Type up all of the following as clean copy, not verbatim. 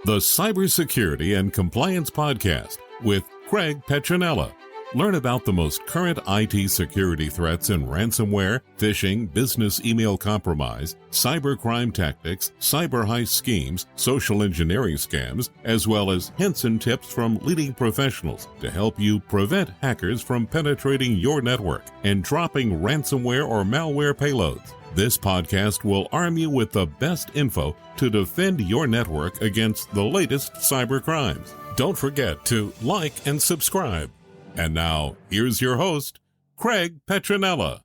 the Cybersecurity and Compliance Podcast with Craig Petronella. Learn about the most current IT security threats in ransomware, phishing, business email compromise, cybercrime tactics, cyber heist schemes, social engineering scams, as well as hints and tips from leading professionals to help you prevent hackers from penetrating your network and dropping ransomware or malware payloads. This podcast will arm you with the best info to defend your network against the latest cyber crimes. Don't forget to like and subscribe. And now, here's your host, Craig Petronella.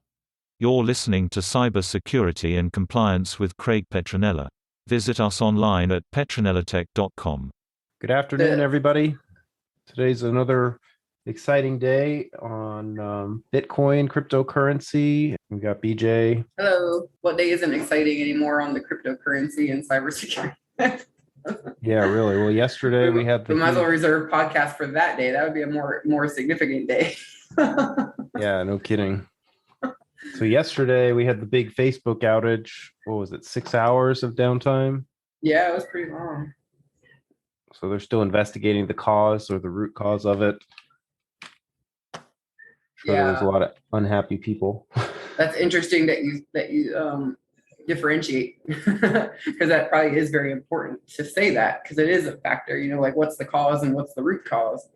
You're listening to Cybersecurity and Compliance with Craig Petronella. Visit us online at petronellatech.com. Good afternoon, everybody. Today's another exciting day on Bitcoin, cryptocurrency. We've got BJ. Hello. What day isn't exciting anymore on the cryptocurrency and cybersecurity? Yeah, really. Well, yesterday we had we might as well reserve podcast for that day. That would be a more significant day. Yeah, no kidding. So yesterday we had the big Facebook outage. What was it? 6 hours of downtime? Yeah, it was pretty long. So they're still investigating the cause or the root cause of it. There was a lot of unhappy people. That's interesting that you differentiate, because that probably is very important to say that, because it is a factor, like what's the cause and what's the root cause.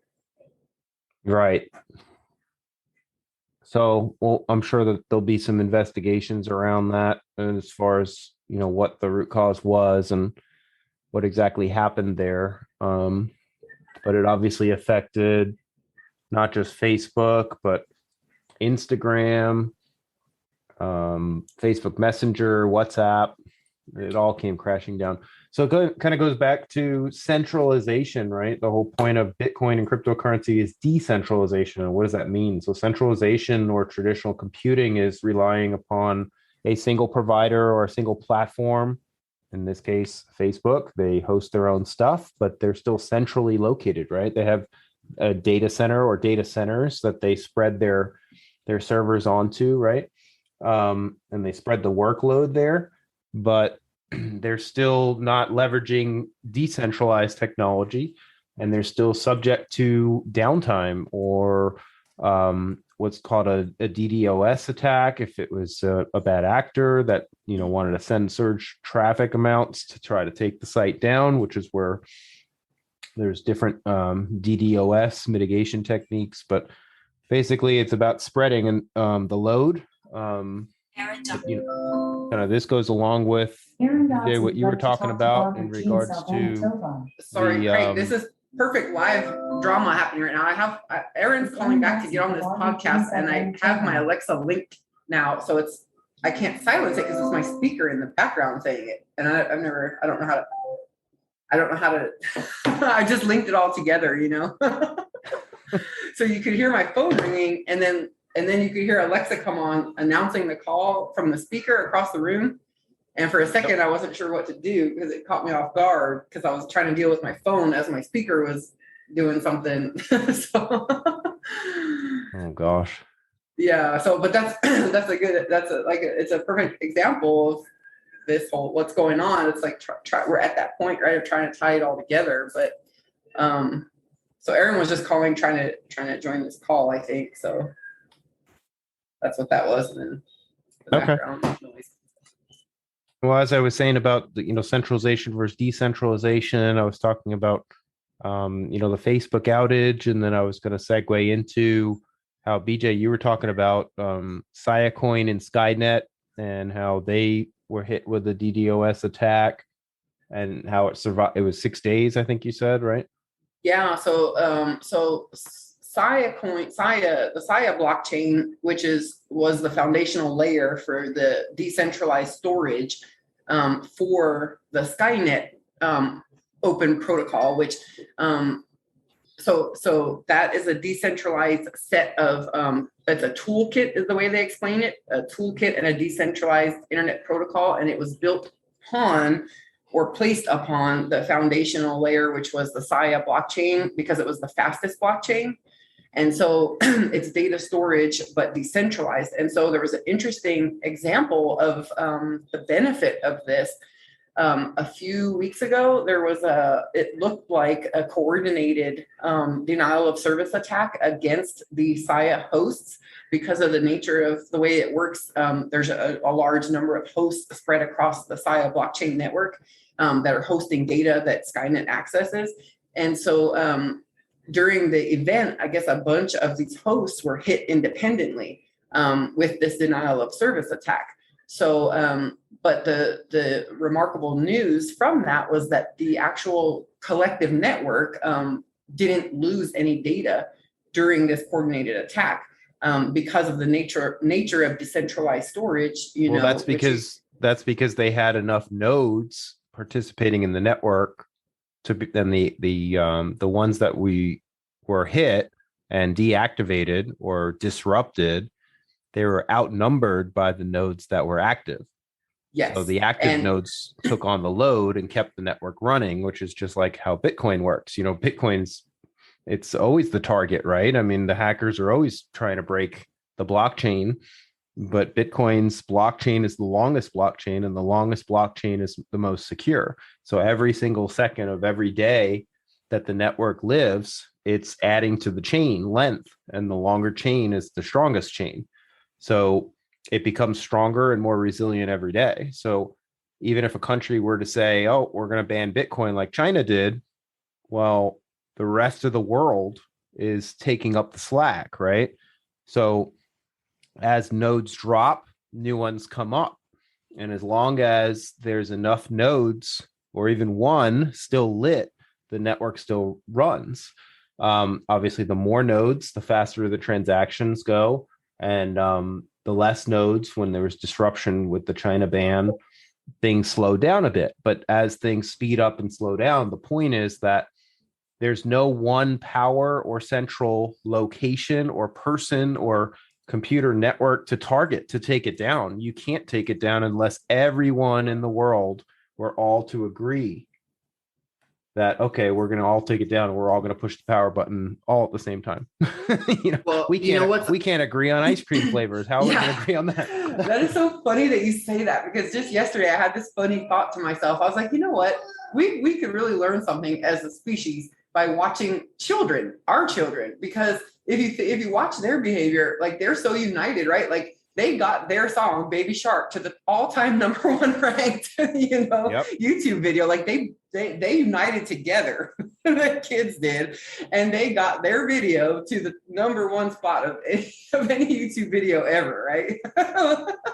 Right. So, well, I'm sure that there'll be some investigations around that, and as far as, what the root cause was and what exactly happened there. But it obviously affected not just Facebook, but Instagram, Facebook Messenger, WhatsApp. It all came crashing down. So it kind of goes back to centralization, right? The whole point of Bitcoin and cryptocurrency is decentralization. And what does that mean? So centralization or traditional computing is relying upon a single provider or a single platform. In this case, Facebook. They host their own stuff, but they're still centrally located, right? They have a data center or data centers that they spread their servers onto, right? And they spread the workload there, but they're still not leveraging decentralized technology, and they're still subject to downtime or what's called a DDoS attack. If it was a bad actor that wanted to send surge traffic amounts to try to take the site down, which is where there's different DDoS mitigation techniques, but basically it's about spreading and the load. This goes along with what you were talking about in regards to. Sorry, Craig, this is perfect live drama happening right now. Aaron's calling back to get on this podcast, and I have my Alexa linked now, so I can't silence it because it's my speaker in the background saying it, and I don't know how to. I just linked it all together, So you could hear my phone ringing, and then you could hear Alexa come on announcing the call from the speaker across the room. And for a second, I wasn't sure what to do because it caught me off guard because I was trying to deal with my phone as my speaker was doing something. Oh gosh. Yeah. So, but it's a perfect example of this whole what's going on. It's like we're at that point, right, of trying to tie it all together. But so Aaron was just calling, trying to join this call, I think. So that's what that was. And then the background noise. Well, as I was saying about the, centralization versus decentralization, I was talking about, the Facebook outage, and then I was going to segue into how BJ, you were talking about Siacoin and Skynet and how they were hit with the DDoS attack and how it survived. It was 6 days, I think you said, right? Yeah. So Siacoin, the Sia blockchain, which was the foundational layer for the decentralized storage for the Skynet open protocol, which so that is a decentralized set of it's a toolkit is the way they explain it, a toolkit and a decentralized internet protocol, and it was built upon or placed upon the foundational layer, which was the Sia blockchain, because it was the fastest blockchain. And so it's data storage, but decentralized. And so there was an interesting example of the benefit of this A few weeks ago, it looked like a coordinated denial of service attack against the SIA hosts because of the nature of the way it works. There's a large number of hosts spread across the SIA blockchain network that are hosting data that Skynet accesses. And so during the event, I guess a bunch of these hosts were hit independently with this denial of service attack. So, but the remarkable news from that was that the actual collective network didn't lose any data during this coordinated attack because of the nature of decentralized storage. That's because they had enough nodes participating in the network to be, then the ones that we were hit and deactivated or disrupted, they were outnumbered by the nodes that were active. Yes. So the active nodes took on the load and kept the network running, which is just like how Bitcoin works. It's always the target, right? I mean, the hackers are always trying to break the blockchain, but Bitcoin's blockchain is the longest blockchain, and the longest blockchain is the most secure. So every single second of every day that the network lives, it's adding to the chain length, and the longer chain is the strongest chain. So it becomes stronger and more resilient every day. So even if a country were to say, oh, we're going to ban Bitcoin like China did, well, the rest of the world is taking up the slack, right? So as nodes drop, new ones come up. And as long as there's enough nodes or even one still lit, the network still runs. Obviously, the more nodes, the faster the transactions go. And the less nodes, when there was disruption with the China ban, things slow down a bit. But as things speed up and slow down, the point is that there's no one power or central location or person or computer network to target to take it down. You can't take it down unless everyone in the world were all to agree that, okay, we're going to all take it down and we're all going to push the power button all at the same time. We can't agree on ice cream flavors. How are we going to agree on that? That is so funny that you say that, because just yesterday I had this funny thought to myself. I was like, you know what? We could really learn something as a species by watching our children, because if you watch their behavior, like, they're so united, right? Like, they got their song Baby Shark to the all-time #1 ranked, YouTube video. Like, they united together, the kids did, and they got their video to the #1 spot of any YouTube video ever, right?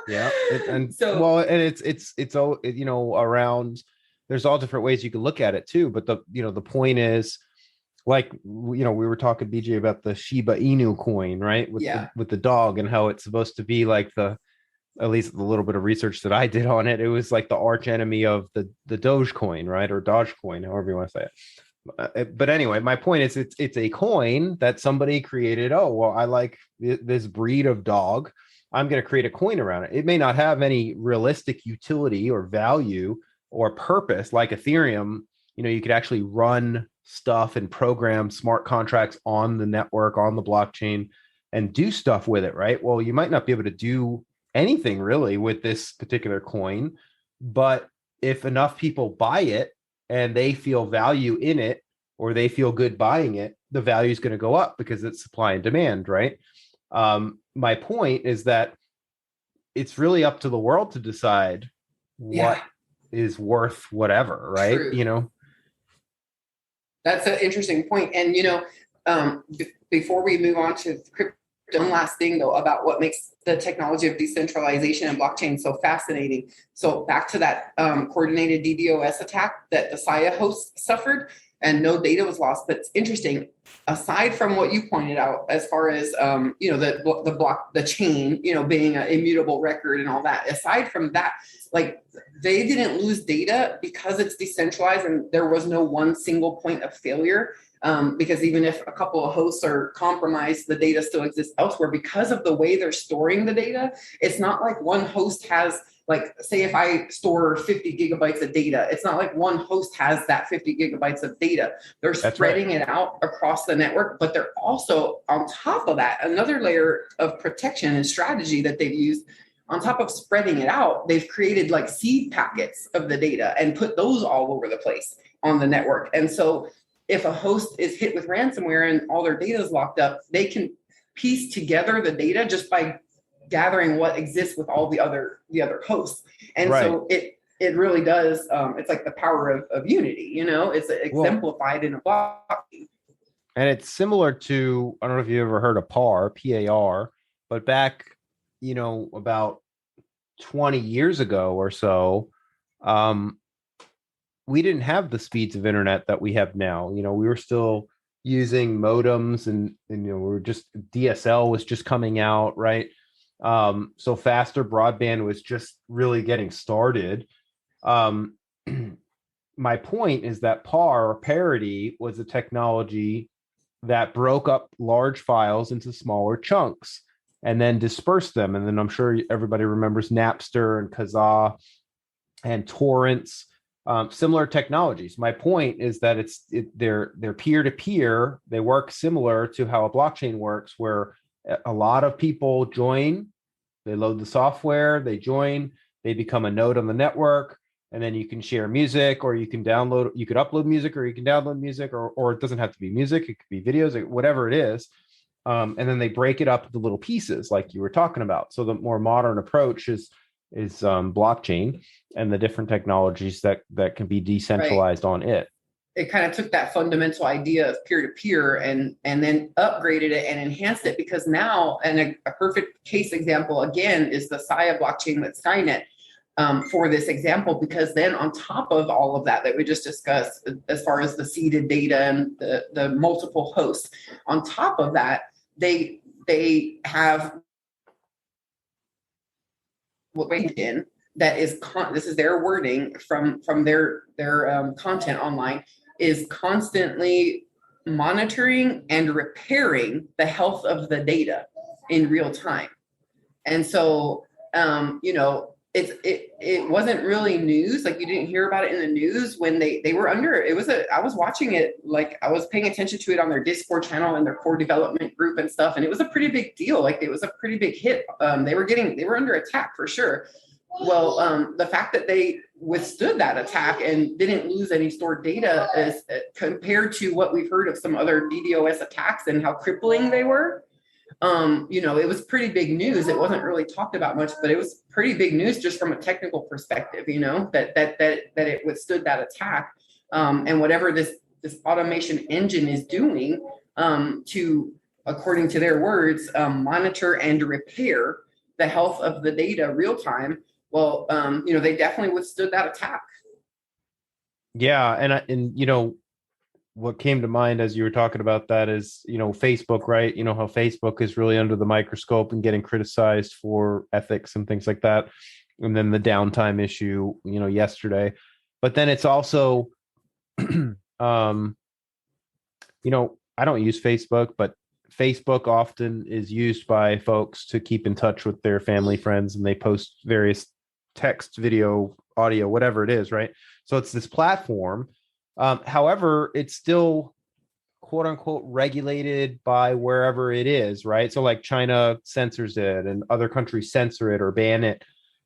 Yeah, it's all, around. There's all different ways you can look at it too, but the point is, like, we were talking, BJ, about the Shiba Inu coin, right? With the dog, and how it's supposed to be like at least the little bit of research that I did on it, it was like the arch enemy of the Dogecoin, right? Or Dogecoin, however you want to say it. But anyway, my point is, it's a coin that somebody created. Oh, well, I like this breed of dog, I'm going to create a coin around it. It may not have any realistic utility or value or purpose like Ethereum. You could actually run stuff and program smart contracts on the network, on the blockchain, and do stuff with it, right? Well, you might not be able to do anything really with this particular coin, but if enough people buy it and they feel value in it, or they feel good buying it, the value is going to go up because it's supply and demand, right? My point is that it's really up to the world to decide what is worth whatever, right? True. That's an interesting point. And, before we move on to crypto, one last thing, though, about what makes the technology of decentralization and blockchain so fascinating. So back to that coordinated DDoS attack that the SIA hosts suffered, and no data was lost. But it's interesting, aside from what you pointed out, as far as, the chain, being an immutable record and all that, aside from that, like, they didn't lose data because it's decentralized and there was no one single point of failure. Because even if a couple of hosts are compromised, the data still exists elsewhere because of the way they're storing the data. It's not like one host has, like, say if I store 50 gigabytes of data, it's not like one host has that 50 gigabytes of data. They're spreading it out across the network, but they're also, on top of that, another layer of protection and strategy that they've used on top of spreading it out, they've created like seed packets of the data and put those all over the place on the network. And so if a host is hit with ransomware and all their data is locked up, they can piece together the data just by gathering what exists with all the other hosts. And so it really does, it's like the power of unity, it's exemplified in a blockchain. And it's similar to, I don't know if you ever heard of PAR, PAR, but back, about 20 years ago or so, we didn't have the speeds of internet that we have now. We were still using modems and we were just, DSL was just coming out, right? So faster broadband was just really getting started. My point is that PAR, or parity, was a technology that broke up large files into smaller chunks and then dispersed them. And then I'm sure everybody remembers Napster and Kazaa and torrents, similar technologies. My point is that they're peer-to-peer. They work similar to how a blockchain works, where a lot of people join, they load the software, they join, they become a node on the network, and then you can share music, or you could upload music, or you can download music, or it doesn't have to be music, it could be videos, whatever it is. And then they break it up into little pieces like you were talking about. So the more modern approach is blockchain and the different technologies that can be decentralized on it. It kind of took that fundamental idea of peer-to-peer and then upgraded it and enhanced it, because now, and a perfect case example again is the Sia blockchain with Skynet. For this example, because then on top of all of that we just discussed, as far as the seeded data and the multiple hosts, on top of that, they have what in that is this is their wording from their content online, is constantly monitoring and repairing the health of the data in real time. And so it wasn't really news, like you didn't hear about it in the news when they were under I was watching it, like I was paying attention to it on their Discord channel and their core development group and stuff, and it was a pretty big deal. Like it was a pretty big hit. They were under attack for sure. Well, the fact that they withstood that attack and didn't lose any stored data is compared to what we've heard of some other DDoS attacks and how crippling they were. It was pretty big news. It wasn't really talked about much, but it was pretty big news just from a technical perspective, that it withstood that attack. And whatever this automation engine is doing to, according to their words, monitor and repair the health of the data real time. Well, they definitely withstood that attack. Yeah. And what came to mind as you were talking about that is, Facebook, right? How Facebook is really under the microscope and getting criticized for ethics and things like that. And then the downtime issue, yesterday. But then it's also, I don't use Facebook, but Facebook often is used by folks to keep in touch with their family, friends, and they post various text, video, audio, whatever it is, right? So it's this platform. However, it's still quote unquote regulated by wherever it is, right? So like China censors it and other countries censor it or ban it.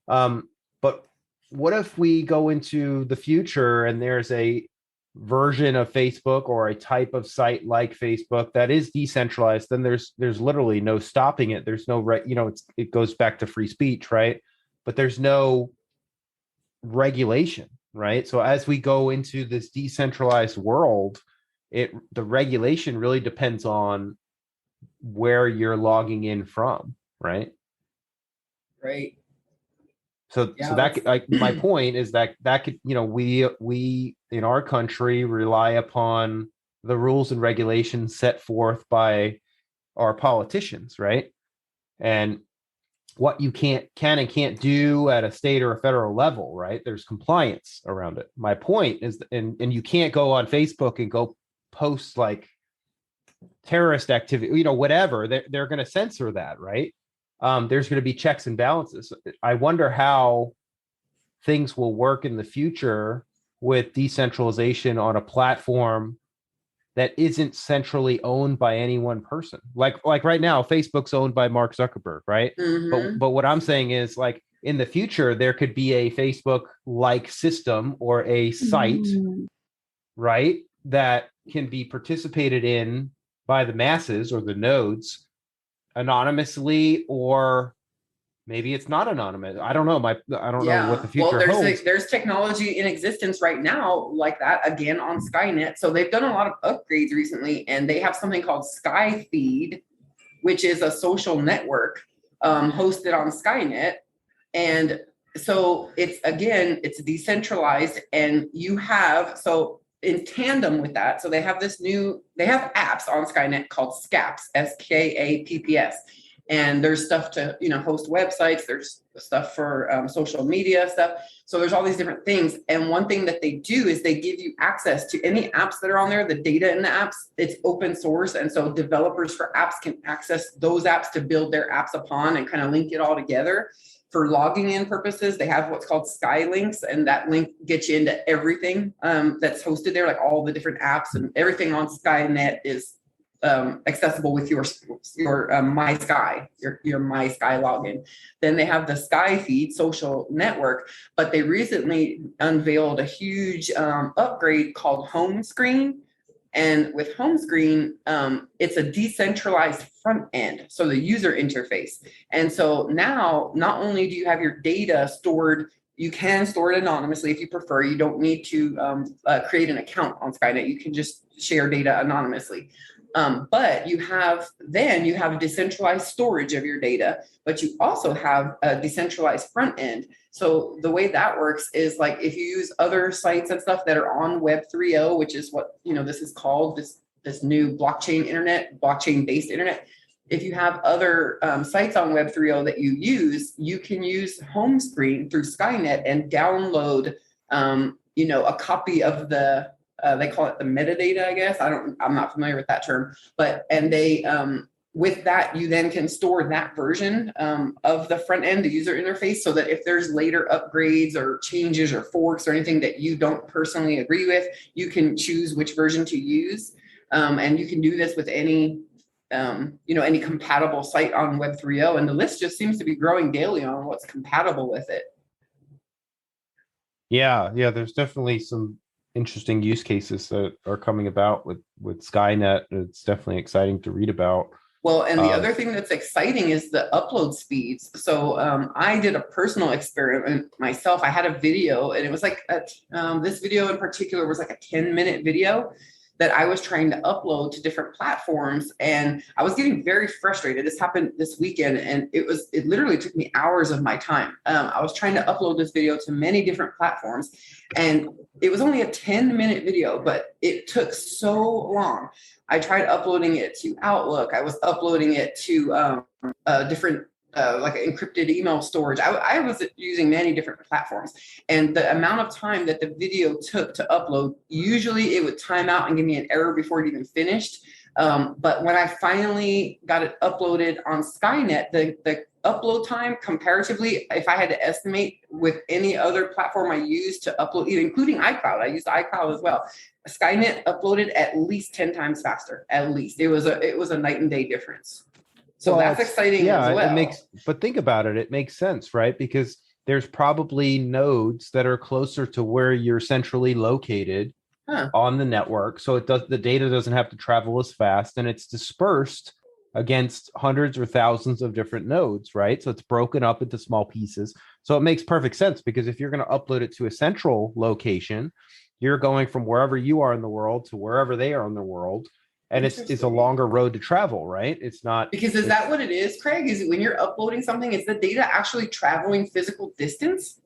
But what if we go into the future and there's a version of Facebook or a type of site like Facebook that is decentralized? Then there's literally no stopping it. There's no it goes back to free speech, right? But there's no regulation. Right. So as we go into this decentralized world, the regulation really depends on where you're logging in from. Right. Right. So that like my point is that could, we in our country rely upon the rules and regulations set forth by our politicians. Right. And what you can and can't do at a state or a federal level, right? There's compliance around it. My point is, and you can't go on Facebook and go post like terrorist activity, whatever. They're going to censor that, right? There's going to be checks and balances. I wonder how things will work in the future with decentralization on a platform that isn't centrally owned by any one person. Like right now, Facebook's owned by Mark Zuckerberg, right? But what I'm saying is, like, in the future, there could be a Facebook-like system or a site, right, that can be participated in by the masses or the nodes anonymously, or maybe it's not anonymous. I don't know. I don't know what the future holds. There's technology in existence right now like that, again, on Skynet. So they've done a lot of upgrades recently, and they have something called Skyfeed, which is a social network hosted on Skynet. And so it's decentralized, and you have, so in tandem with that, so they have apps on Skynet called SCAPS, SKAPPS. And there's stuff to, host websites. There's stuff for social media stuff. So there's all these different things. And one thing that they do is they give you access to any apps that are on there, the data in the apps. It's open source. And so developers for apps can access those apps to build their apps upon and kind of link it all together. For logging in purposes, they have what's called Sky Links, and that link gets you into everything that's hosted there, like all the different apps, and everything on Skynet is accessible with your My Sky, your My Sky login. Then they have the Skyfeed social network, but they recently unveiled a huge upgrade called Home Screen. And with Home Screen, it's a decentralized front end, so the user interface. And so now, not only do you have your data stored, you can store it anonymously if you prefer. You don't need to create an account on Skynet. You can just share data anonymously. But you have decentralized storage of your data, but you also have a decentralized front end. So the way that works is, like, if you use other sites and stuff that are on Web 3.0, which is what this is called, this new blockchain-based internet. If you have other sites on Web 3.0 that you use, you can use Home Screen through Skynet and download, a copy of the. They call it the metadata, I guess. I'm not familiar with that term, with that, you then can store that version of the front end, the user interface, so that if there's later upgrades or changes or forks or anything that you don't personally agree with, you can choose which version to use. And you can do this with any compatible site on Web 3.0. And the list just seems to be growing daily on what's compatible with it. Yeah, there's definitely some interesting use cases that are coming about with Skynet. It's definitely exciting to read about. Well, and the other thing that's exciting is the upload speeds. So I did a personal experiment myself. I had a video, and it was like this video in particular was like a 10-minute video that I was trying to upload to different platforms, and I was getting very frustrated. This happened this weekend, and it literally took me hours of my time. I was trying to upload this video to many different platforms, and it was only a 10-minute video, but it took so long. I tried uploading it to Outlook. I was uploading it to different like encrypted email storage. I was using many different platforms, and the amount of time that the video took to upload, usually it would time out and give me an error before it even finished. But when I finally got it uploaded on Skynet, the upload time comparatively, if I had to estimate with any other platform I used to upload, including iCloud, I used iCloud as well. Skynet uploaded at least 10 times faster. At least it was a night and day difference. So that's exciting as well. But think about it. It makes sense, right? Because there's probably nodes that are closer to where you're centrally located on the network. So the data doesn't have to travel as fast, and it's dispersed against hundreds or thousands of different nodes, right? So it's broken up into small pieces. So it makes perfect sense, because if you're going to upload it to a central location, you're going from wherever you are in the world to wherever they are in the world. And it's a longer road to travel, right? It's not. Because is that what it is, Craig? Is it when you're uploading something, is the data actually traveling physical distance?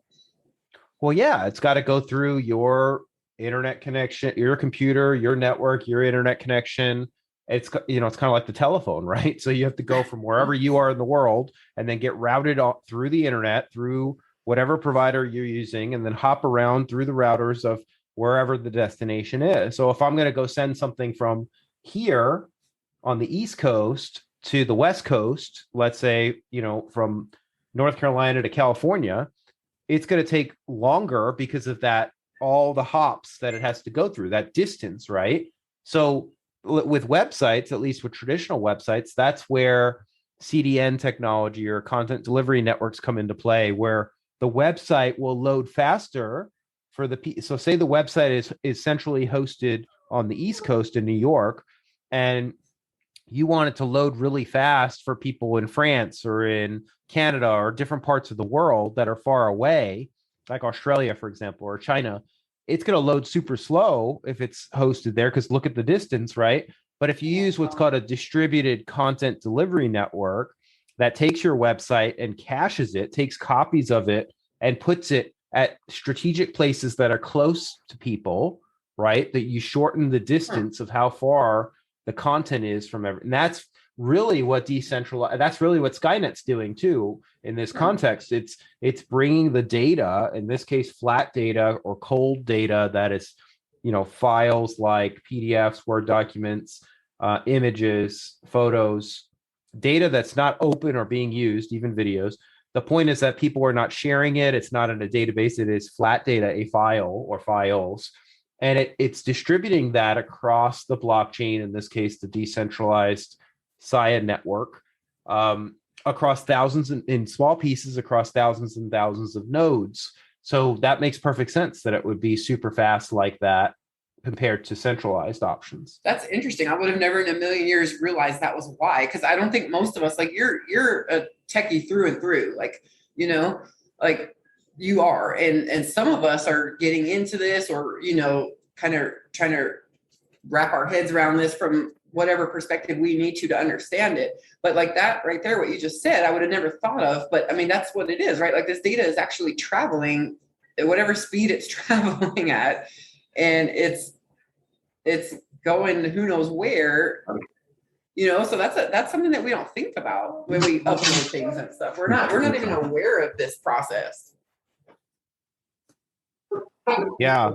Well, yeah, it's got to go through your internet connection, your computer, your network, your internet connection. It's kind of like the telephone, right? So you have to go from wherever you are in the world and then get routed through the internet, through whatever provider you're using, and then hop around through the routers of wherever the destination is. So if I'm going to go send something from here on the East Coast to the West Coast, let's say, from North Carolina to California, it's going to take longer because of that, all the hops that it has to go through, that distance, right? So with websites, at least with traditional websites, that's where CDN technology or content delivery networks come into play, where the website will load faster for so say the website is centrally hosted on the East Coast in New York, and you want it to load really fast for people in France or in Canada or different parts of the world that are far away, like Australia, for example, or China. It's going to load super slow if it's hosted there, because look at the distance, right? But if you use what's called a distributed content delivery network that takes your website and caches it, takes copies of it, and puts it at strategic places that are close to people, right? That you shorten the distance of how far the content is from and that's really what that's really what Skynet's doing too in this context. It's bringing the data, in this case flat data or cold data, that is, files like PDFs, Word documents, images, photos, data that's not open or being used, even videos. The point is that people are not sharing it. It's not in a database. It is flat data, a file or files. And it's distributing that across the blockchain, in this case, the decentralized SIA network, across thousands in small pieces, across thousands and thousands of nodes. So that makes perfect sense that it would be super fast like that compared to centralized options. That's interesting. I would have never in a million years realized that was why, because I don't think most of us, like you're a techie through and through, like, like you are, and some of us are getting into this, or kind of trying to wrap our heads around this from whatever perspective we need to understand it. But like that right there, what you just said, I would have never thought of. But I mean, that's what it is, right? Like this data is actually traveling at whatever speed it's traveling at, and it's going who knows where. So that's something that we don't think about when we upload things and stuff. We're not even aware of this process. Yeah.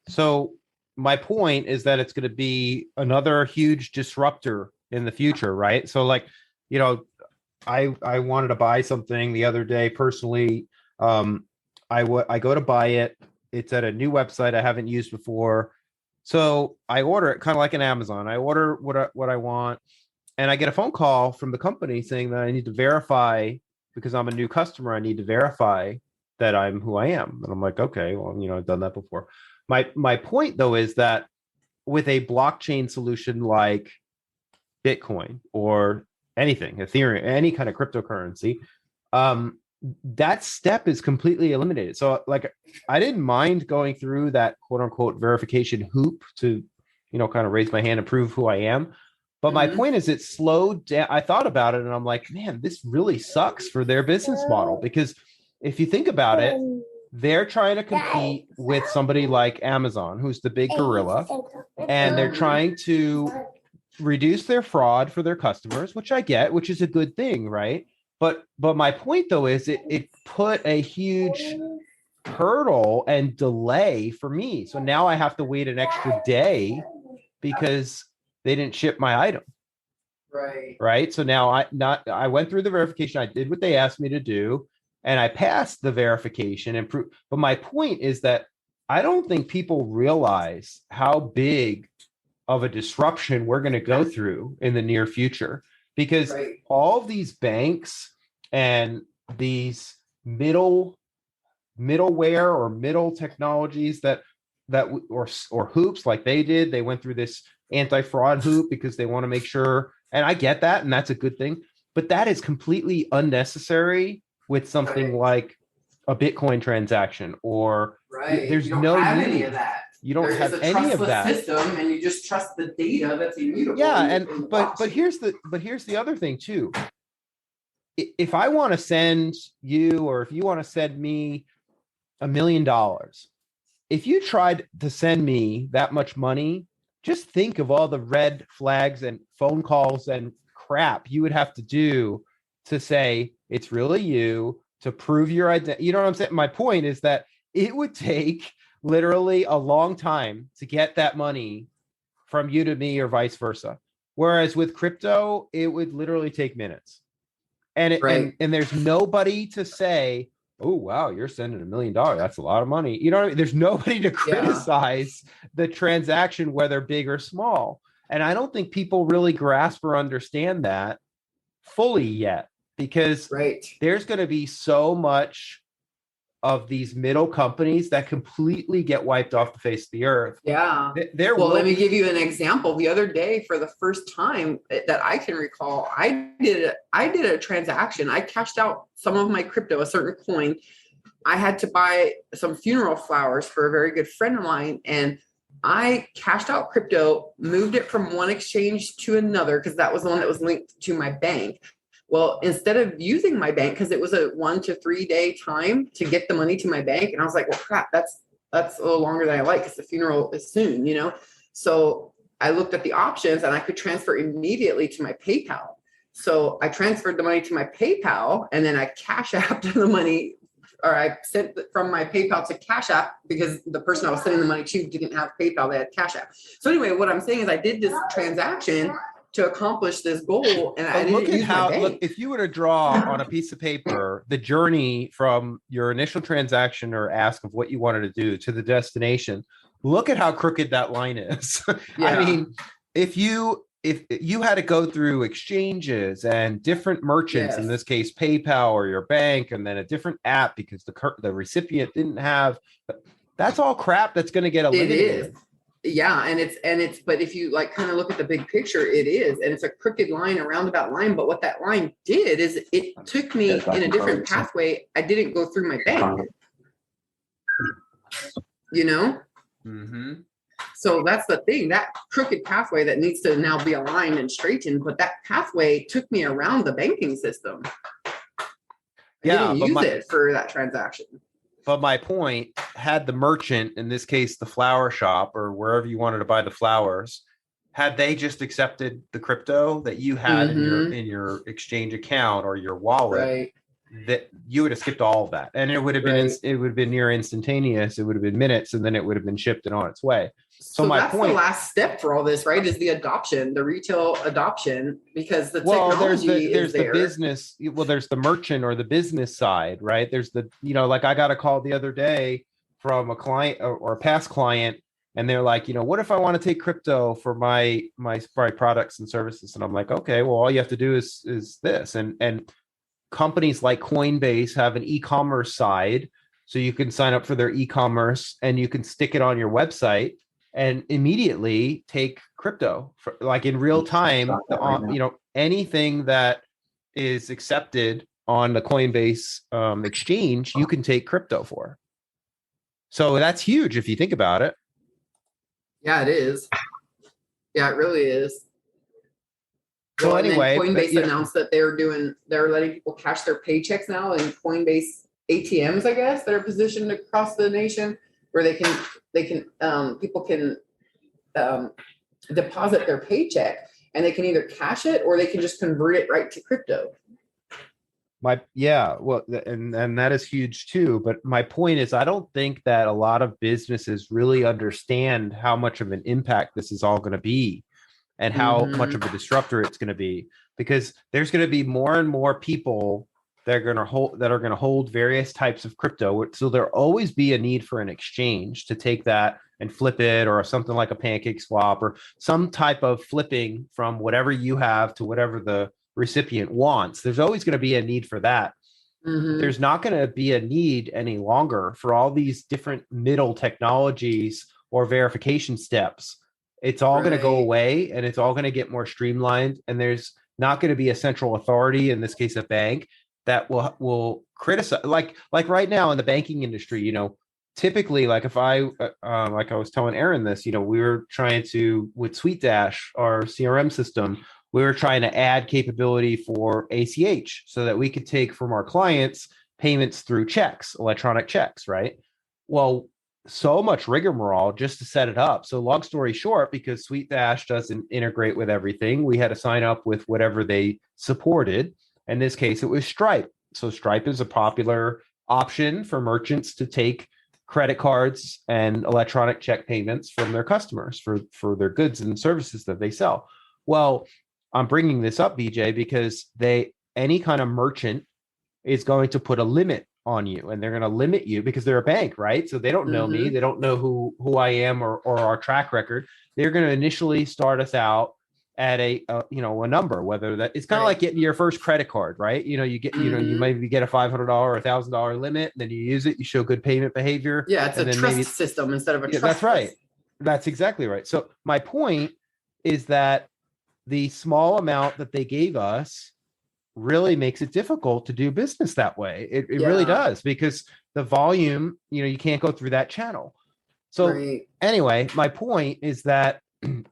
So my point is that it's going to be another huge disruptor in the future, right? So like, I wanted to buy something the other day personally. I go to buy it. It's at a new website I haven't used before. So I order it kind of like an Amazon. I order what I want, and I get a phone call from the company saying that I need to verify, because I'm a new customer, I need to verify that I'm who I am. And I'm like, okay, well, I've done that before. My point though is that with a blockchain solution like Bitcoin or anything, Ethereum, any kind of cryptocurrency, that step is completely eliminated. So like, I didn't mind going through that quote unquote verification hoop to, kind of raise my hand and prove who I am. But my point is, it slowed down. I thought about it and I'm like, man, this really sucks for their business model, because if you think about it, they're trying to compete with somebody like Amazon, who's the big gorilla, and they're trying to reduce their fraud for their customers, which I get, which is a good thing, right? But my point though is it put a huge hurdle and delay for me. So now I have to wait an extra day because they didn't ship my item. Right. So now I went through the verification. I did what they asked me to do, and I passed the verification and proof. But my point is that I don't think people realize how big of a disruption we're going to go through in the near future, because all of these banks and these middleware or middle technologies or hoops like they went through this anti-fraud hoop because they want to make sure, and I get that, and that's a good thing, but that is completely unnecessary with something like a Bitcoin transaction, or there's no need. Any of that. You don't have any of that system, and you just trust the data that's immutable. Yeah, but here's the other thing too. If I want to send you, or if you want to send me $1 million, if you tried to send me that much money, just think of all the red flags and phone calls and crap you would have to do to say it's really you, to prove your identity. You know what I'm saying? My point is that it would take literally a long time to get that money from you to me, or vice versa. Whereas with crypto, it would literally take minutes. And there's nobody to say, oh, wow, you're sending $1 million. That's a lot of money. You know what I mean? There's nobody to criticize the transaction, whether big or small. And I don't think people really grasp or understand that fully yet, because there's going to be so much of these middle companies that completely get wiped off the face of the earth. Yeah. Let me give you an example. The other day, for the first time that I can recall, I did a transaction. I cashed out some of my crypto, a certain coin. I had to buy some funeral flowers for a very good friend of mine, and I cashed out crypto, moved it from one exchange to another because that was the one that was linked to my bank. Well, instead of using my bank, because it was a 1 to 3 day time to get the money to my bank, and I was like, well, crap, that's a little longer than I like because the funeral is soon, you know? So I looked at the options and I could transfer immediately to my PayPal. So I transferred the money to my PayPal, and then I Cash Apped the money, or I sent from my PayPal to Cash App because the person I was sending the money to didn't have PayPal, they had Cash App. So anyway, what I'm saying is I did this transaction to accomplish this goal, and I didn't use my bank. Look, if you were to draw on a piece of paper the journey from your initial transaction or ask of what you wanted to do to the destination, look at how crooked that line is. I mean, if you had to go through exchanges and different merchants, in this case PayPal or your bank, and then a different app because the recipient didn't have, that's all crap that's going to get eliminated. It is. Yeah. And it's, but if you like kind of look at the big picture, it is, and it's a crooked line, a roundabout line. But what that line did is it took me in a different pathway. I didn't go through my bank, you know? Mm-hmm. So that's the thing, that crooked pathway that needs to now be aligned and straightened. But that pathway took me around the banking system. I didn't use it for that transaction. But my point, had the merchant, in this case, the flower shop or wherever you wanted to buy the flowers, had they just accepted the crypto that you had in your exchange account or your wallet, that you would have skipped all of that, and it would have been near instantaneous. It would have been minutes, and then it would have been shipped and on its way. So my that's point, the last step for all this, right? Is the adoption, the retail adoption, because the technology there's the business. Well, there's the merchant or the business side, right? There's the, like I got a call the other day from a client or a past client, and they're like, what if I want to take crypto for my products and services? And I'm like, okay, well, all you have to do is this, and companies like Coinbase have an e-commerce side, so you can sign up for their e-commerce and you can stick it on your website and immediately take crypto for, like in real time, anything that is accepted on the Coinbase exchange, you can take crypto for. So that's huge if you think about it. Yeah, it is. Yeah, it really is. So anyway, Coinbase announced that they're letting people cash their paychecks now in Coinbase ATMs, I guess, that are positioned across the nation, where people can deposit their paycheck, and they can either cash it or they can just convert it right to crypto. And that is huge too. But my point is, I don't think that a lot of businesses really understand how much of an impact this is all going to be, and how much of a disruptor it's going to be, because there's going to be more and more people that are going to hold various types of crypto. So there'll always be a need for an exchange to take that and flip it, or something like a pancake swap, or some type of flipping from whatever you have to whatever the recipient wants. There's always going to be a need for that. There's not going to be a need any longer for all these different middle technologies or verification steps. It's all going to go away, and it's all going to get more streamlined. And there's not going to be a central authority, in this case, a bank, that will criticize. Like right now in the banking industry, typically, like if I was telling Aaron this, we were trying to, with SweetDash, our CRM system, we were trying to add capability for ACH so that we could take from our clients payments through checks, electronic checks, right? Well, so much rigmarole just to set it up. So long story short, because SweetDash doesn't integrate with everything, we had to sign up with whatever they supported. In this case, it was Stripe. So Stripe is a popular option for merchants to take credit cards and electronic check payments from their customers for their goods and services that they sell. Well, I'm bringing this up, BJ, because any kind of merchant is going to put a limit on you, and they're going to limit you because they're a bank, right? So they don't know me, they don't know who I am or our track record. They're going to initially start us out at a number, whether that it's kind of like getting your first credit card, right? You get you maybe get a $500 or $1,000 limit, then you use it, you show good payment behavior. Yeah, it's a trust system instead of a trust. That's right. That's exactly right. So my point is that the small amount that they gave us really makes it difficult to do business that way. It really does, because the volume, you can't go through that channel. So anyway, my point is that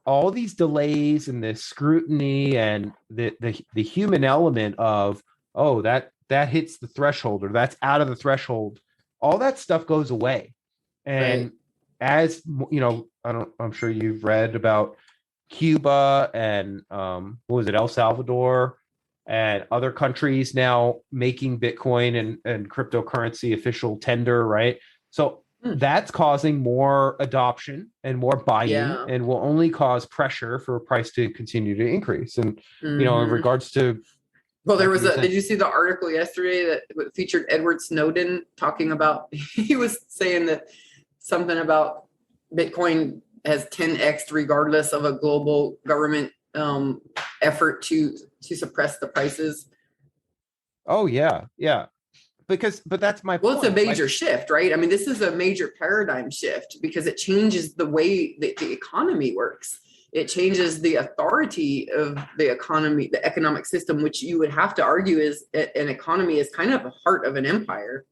all these delays and the scrutiny and the human element of, that hits the threshold or that's out of the threshold, all that stuff goes away. And as I'm sure you've read about Cuba and El Salvador and other countries now making Bitcoin and cryptocurrency official tender, right? So that's causing more adoption and more buy-in, and will only cause pressure for price to continue to increase. And in regards to, well, there was did you see the article yesterday that featured Edward Snowden talking about, he was saying that something about Bitcoin has 10x regardless of a global government effort to suppress the prices. Oh yeah. But that's my point. Well, it's a major shift, right? I mean, this is a major paradigm shift because it changes the way that the economy works. It changes the authority of the economy, the economic system, which you would have to argue is an economy is kind of the heart of an empire.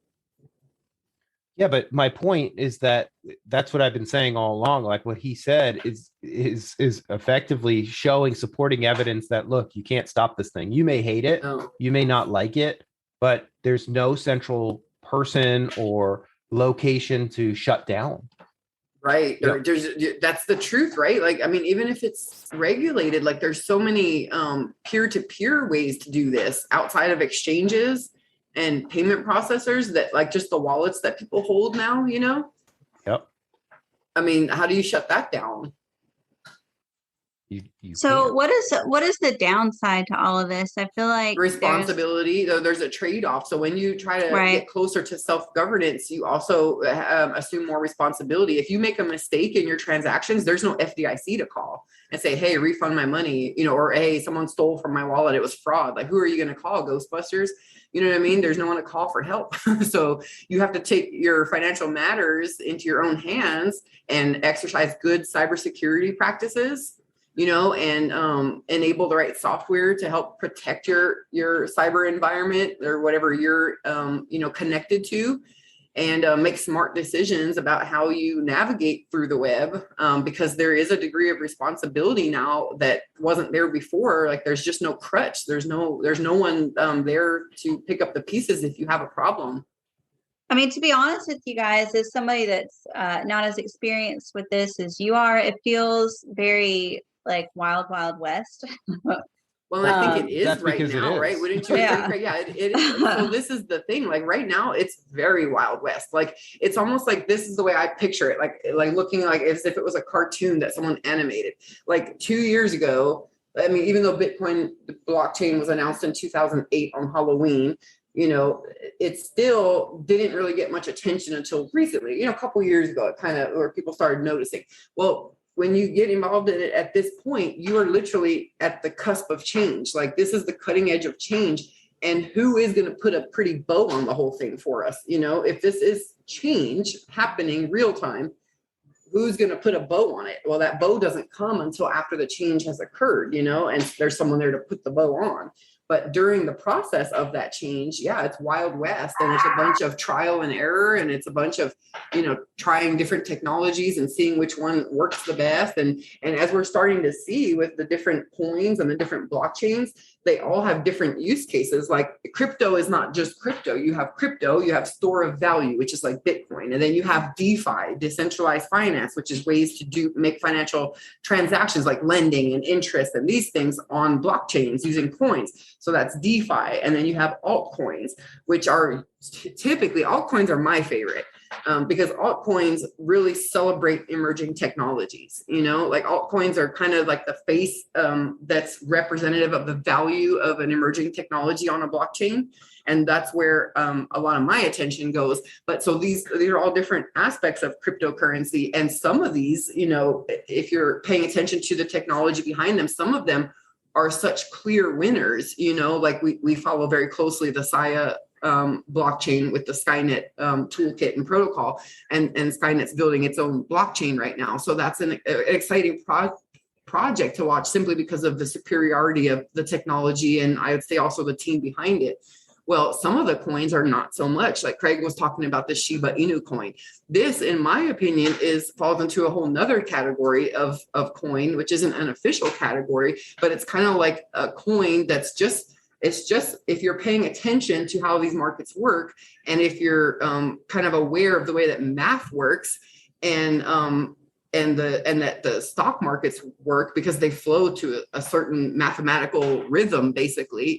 Yeah, but my point is that that's what I've been saying all along. Like what he said is effectively supporting evidence that, look, you can't stop this thing. You may hate it, you may not like it, but there's no central person or location to shut down. Right. That's the truth, right? Like, I mean, even if it's regulated, like there's so many peer-to-peer ways to do this outside of exchanges and payment processors that, like, just the wallets that people hold now, Yep. I mean, how do you shut that down? So what is the downside to all of this? I feel like responsibility, though there's a trade-off. So when you try to get closer to self-governance, you also assume more responsibility. If you make a mistake in your transactions, there's no FDIC to call and say, hey, refund my money, or hey, someone stole from my wallet, it was fraud. Like, who are you going to call? Ghostbusters? You know what I mean? There's no one to call for help. So you have to take your financial matters into your own hands and exercise good cybersecurity practices, and enable the right software to help protect your cyber environment or whatever you're, connected to, and make smart decisions about how you navigate through the web, because there is a degree of responsibility now that wasn't there before. Like, there's just no crutch. There's no one there to pick up the pieces if you have a problem. I mean, to be honest with you guys, as somebody that's not as experienced with this as you are, it feels very like wild west. Well, I think it is right now, right? Wouldn't you agree? Yeah, it is. So this is the thing. Like right now, it's very Wild West. Like it's almost like this is the way I picture it. Like looking like as if it was a cartoon that someone animated. Like 2 years ago, I mean, even though Bitcoin, the blockchain was announced in 2008 on Halloween, it still didn't really get much attention until recently. A couple of years ago, it kind of where people started noticing. Well, when you get involved in it at this point, you are literally at the cusp of change. Like this is the cutting edge of change. And who is going to put a pretty bow on the whole thing for us? If this is change happening real time, who's going to put a bow on it? Well, that bow doesn't come until after the change has occurred, and there's someone there to put the bow on. But during the process of that change, it's Wild West, and it's a bunch of trial and error, and it's a bunch of, trying different technologies and seeing which one works the best. And as we're starting to see with the different coins and the different blockchains, they all have different use cases. Like crypto is not just crypto. You have crypto, you have store of value, which is like Bitcoin. And then you have DeFi, decentralized finance, which is ways to make financial transactions like lending and interest and these things on blockchains using coins. So that's DeFi. And then you have altcoins, which are typically, altcoins are my favorite. Because altcoins really celebrate emerging technologies. Like altcoins are kind of like the face that's representative of the value of an emerging technology on a blockchain. And that's where a lot of my attention goes. But so these are all different aspects of cryptocurrency. And some of these, if you're paying attention to the technology behind them, some of them are such clear winners, like we follow very closely the Saya blockchain with the Skynet toolkit and protocol, and Skynet's building its own blockchain right now. So that's an exciting project to watch, simply because of the superiority of the technology, and I would say also the team behind it. Well, some of the coins are not so much. Like Craig was talking about the Shiba Inu coin. This, in my opinion, falls into a whole nother category of coin, which isn't an official category, but it's kind of like a coin that's just, if you're paying attention to how these markets work, and if you're kind of aware of the way that math works, and that the stock markets work because they flow to a certain mathematical rhythm, basically,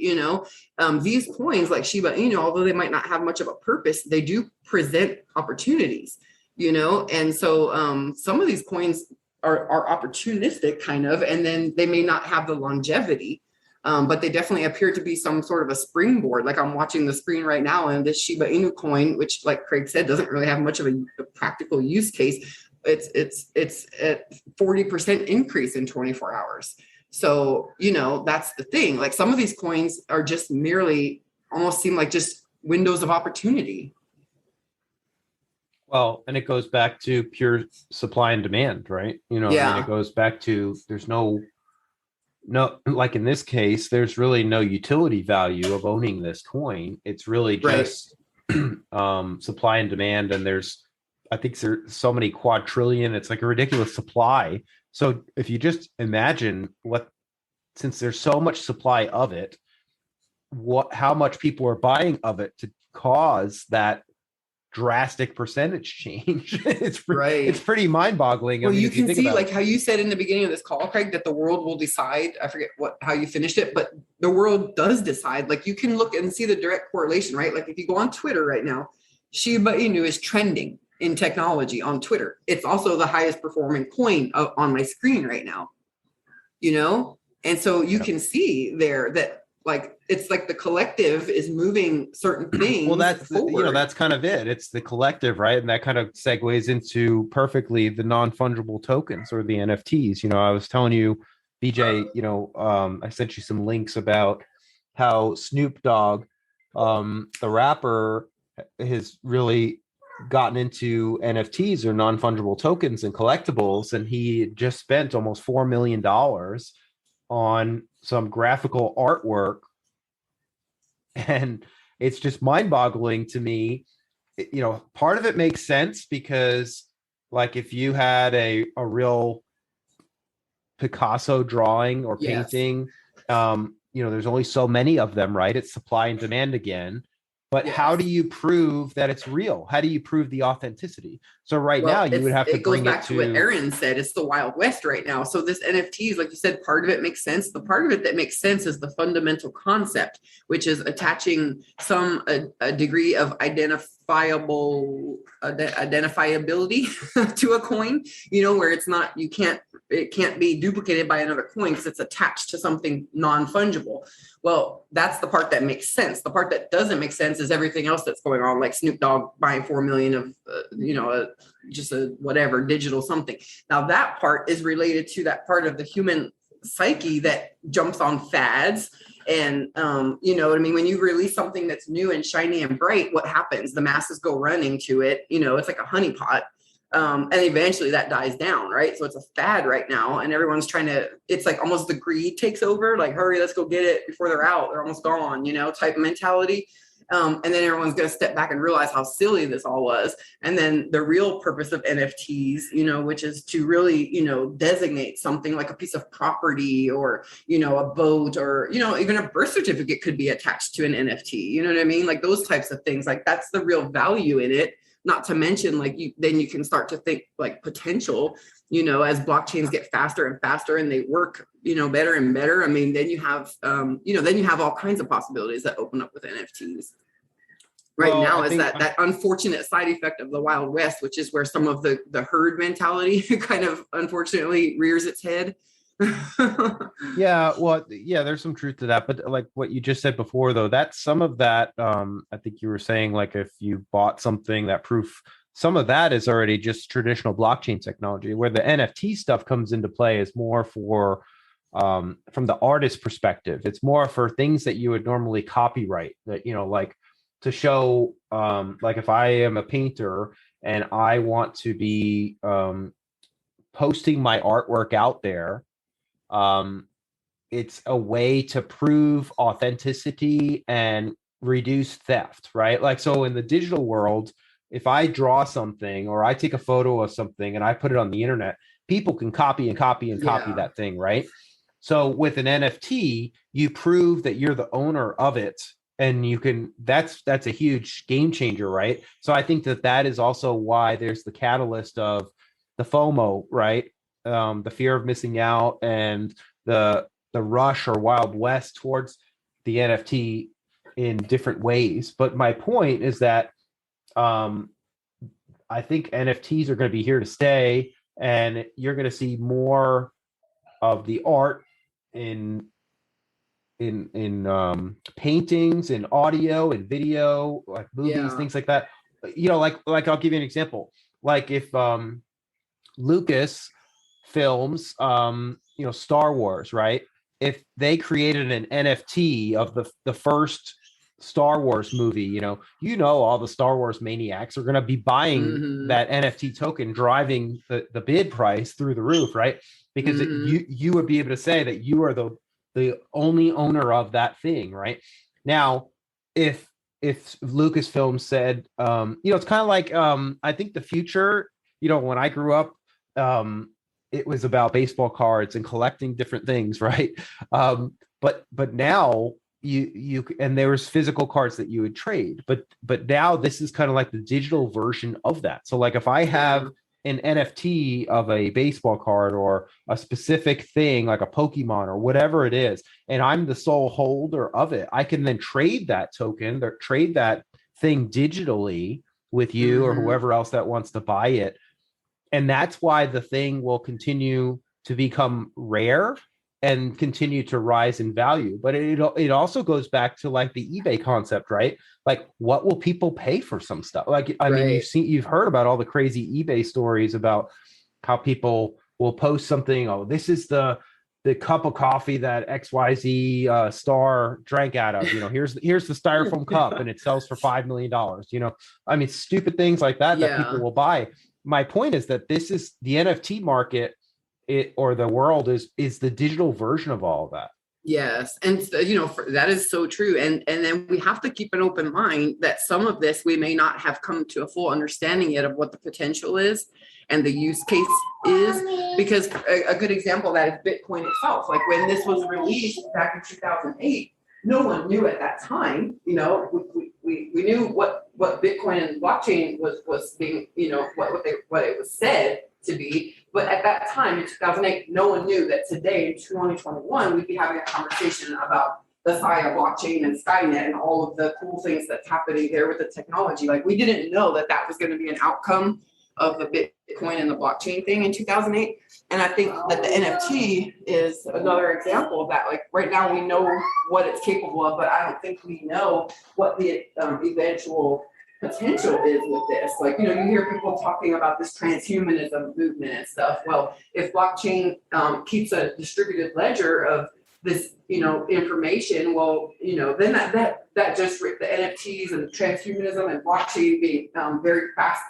these coins like Shiba Inu, although they might not have much of a purpose, they do present opportunities, and so some of these coins are opportunistic kind of, and then they may not have the longevity. But they definitely appear to be some sort of a springboard. Like I'm watching the screen right now, and this Shiba Inu coin, which, like Craig said, doesn't really have much of a practical use case. It's at 40% increase in 24 hours. So, that's the thing. Like some of these coins are just merely almost seem like just windows of opportunity. Well, and it goes back to pure supply and demand, right? It goes back to there's no, like in this case, there's really no utility value of owning this coin. It's really just supply and demand. And I think there's so many quadrillion, it's like a ridiculous supply. So if you just imagine since there's so much supply of it, how much people are buying of it to cause that drastic percentage change. It's pretty mind-boggling. Well, you can see, like how you said in the beginning of this call, Craig, that the world will decide. I forget how you finished it, but the world does decide. Like you can look and see the direct correlation, right? Like if you go on Twitter right now, Shiba Inu is trending in technology on Twitter. It's also the highest performing coin on my screen right now, and so you can see there that like it's like the collective is moving certain things. Well, that's forward. That's kind of it. It's the collective, right? And that kind of segues into perfectly the non-fungible tokens, or the NFTs. I was telling you, BJ, I sent you some links about how Snoop Dogg, the rapper, has really gotten into NFTs, or non-fungible tokens, and collectibles, and he just spent almost $4 million on some graphical artwork, and it's just mind-boggling to me. Part of it makes sense because, like, if you had a real Picasso drawing or painting, there's only so many of them, right? It's supply and demand again. But how do you prove that it's real? How do you prove the authenticity? So now you would have to bring it back to what Aaron said. It's the Wild West right now. So this NFTs, like you said, part of it makes sense. The part of it that makes sense is the fundamental concept, which is attaching a degree of identifiability to a coin, where it's not, it can't be duplicated by another coin because it's attached to something non-fungible. Well, that's the part that makes sense. The part that doesn't make sense is everything else that's going on, like Snoop Dogg buying 4 million of, just a whatever digital something. Now that part is related to that part of the human psyche that jumps on fads. And you know what I mean? When you release something that's new and shiny and bright, what happens? The masses go running to it. It's like a honeypot. And eventually that dies down, right? So it's a fad right now, and everyone's it's like almost the greed takes over, like, hurry, let's go get it before they're out. They're almost gone, type of mentality. And then everyone's going to step back and realize how silly this all was. And then the real purpose of NFTs, which is to really, designate something like a piece of property, or, a boat, or, even a birth certificate could be attached to an NFT. You know what I mean? Like those types of things, like that's the real value in it. not to mention like then you can start to think like potential, as blockchains get faster and faster and they work, better and better. I mean, then you have, then you have all kinds of possibilities that open up with NFTs. Now is that unfortunate side effect of the Wild West, which is where some of the herd mentality kind of unfortunately rears its head. Yeah, well, yeah, there's some truth to that, but like what you just said before, though, that's some of that. I think you were saying like if you bought something, that proof, some of that is already just traditional blockchain technology. Where the NFT stuff comes into play is more for from the artist perspective. It's more for things that you would normally copyright, that like to show, like if I am a painter and I want to be posting my artwork out there. It's a way to prove authenticity and reduce theft, right? Like, so in the digital world, if I draw something or I take a photo of something and I put it on the internet, people can copy and copy and copy that thing, right? So with an NFT, you prove that you're the owner of it, and you can, that's a huge game changer, right? So I think that is also why there's the catalyst of the FOMO, right? The fear of missing out and the rush or Wild West towards the NFT in different ways. But my point is that I think NFTs are going to be here to stay, and you're going to see more of the art in paintings, in audio, in video, like movies, things like that. Like I'll give you an example. Like if Lucas films, Star Wars, right? If they created an NFT of the first Star Wars movie, all the Star Wars maniacs are going to be buying that NFT token, driving the bid price through the roof, right? Because you would be able to say that you are the only owner of that thing, right? Now, if Lucasfilm said, it's kind of like I think the future, when I grew up, it was about baseball cards and collecting different things, right? But now you and there was physical cards that you would trade, but now this is kind of like the digital version of that. So like if I have an NFT of a baseball card or a specific thing like a Pokemon or whatever it is, and I'm the sole holder of it, I can then trade that token or trade that thing digitally with you or whoever else that wants to buy it. And that's why the thing will continue to become rare and continue to rise in value. But it also goes back to like the eBay concept, right? Like, what will people pay for some stuff? Like, I mean, you've heard about all the crazy eBay stories about how people will post something. Oh, this is the cup of coffee that XYZ star drank out of. Here's the styrofoam cup, and it sells for $5 million. I mean, stupid things like that that people will buy. My point is that this is the NFT market, or the world is the digital version of all of that. Yes. And that is so true. And then we have to keep an open mind that some of this, we may not have come to a full understanding yet of what the potential is and the use case is, because a good example of that is Bitcoin itself. Like when this was released back in 2008, no one knew at that time, we knew what Bitcoin and blockchain was being, what it was said to be. But at that time in 2008, no one knew that today in 2021, we'd be having a conversation about the Saya blockchain and Skynet and all of the cool things that's happening there with the technology. Like we didn't know that was going to be an outcome of the Bitcoin and the blockchain thing in 2008. And I think that the NFT is another example of that. Like right now we know what it's capable of, but I don't think we know what the eventual potential is with this. Like, you hear people talking about this transhumanism movement and stuff. Well, if blockchain keeps a distributed ledger of this, information, well, then that just the NFTs and transhumanism and blockchain being very fast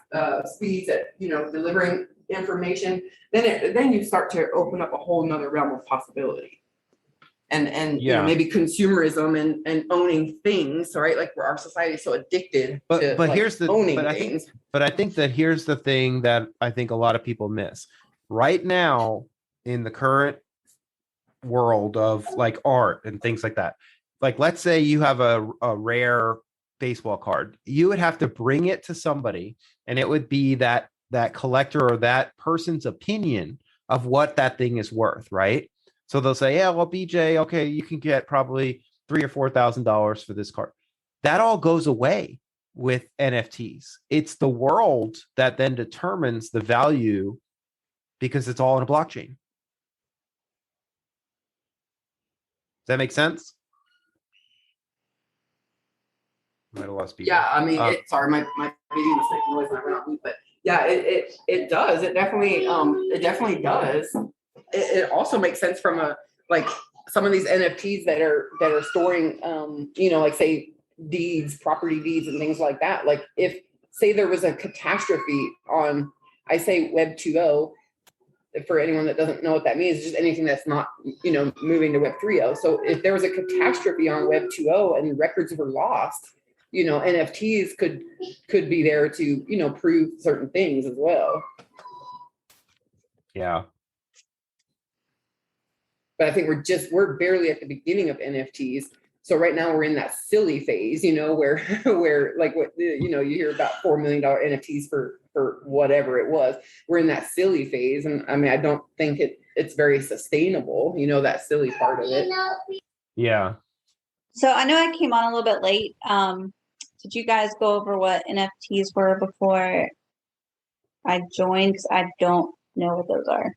speeds at, delivering information, then you start to open up a whole nother realm of possibility. And maybe consumerism and owning things, right? Like where our society is so addicted to here's the owning things. I think that here's the thing that I think a lot of people miss. Right now, in the current world of like art and things like that, like let's say you have a rare baseball card. You would have to bring it to somebody, and it would be that collector or that person's opinion of what that thing is worth, right? So they'll say, yeah, well, BJ, okay, you can get probably $3,000 or $4,000 for this card. That all goes away with NFTs. It's the world that then determines the value because it's all in a blockchain. Does that make sense? Might have lost people. Yeah, I mean, sorry, my meeting was taking noise and I went on mute, but yeah, it does. It definitely does. It also makes sense from like some of these NFTs that are storing, like say deeds, property deeds and things like that. Like if say there was a catastrophe on, I say Web 2.0, for anyone that doesn't know what that means, just anything that's not, moving to Web 3.0. So if there was a catastrophe on Web 2.0 and records were lost, NFTs could be there to, prove certain things as well. Yeah. But I think we're barely at the beginning of NFTs. So right now we're in that silly phase, where like what, you hear about $4 million NFTs for whatever it was. We're in that silly phase. And I mean, I don't think it's very sustainable, that silly part of it. Yeah. So I know I came on a little bit late. Did you guys go over what NFTs were before I joined? Because I don't know what those are.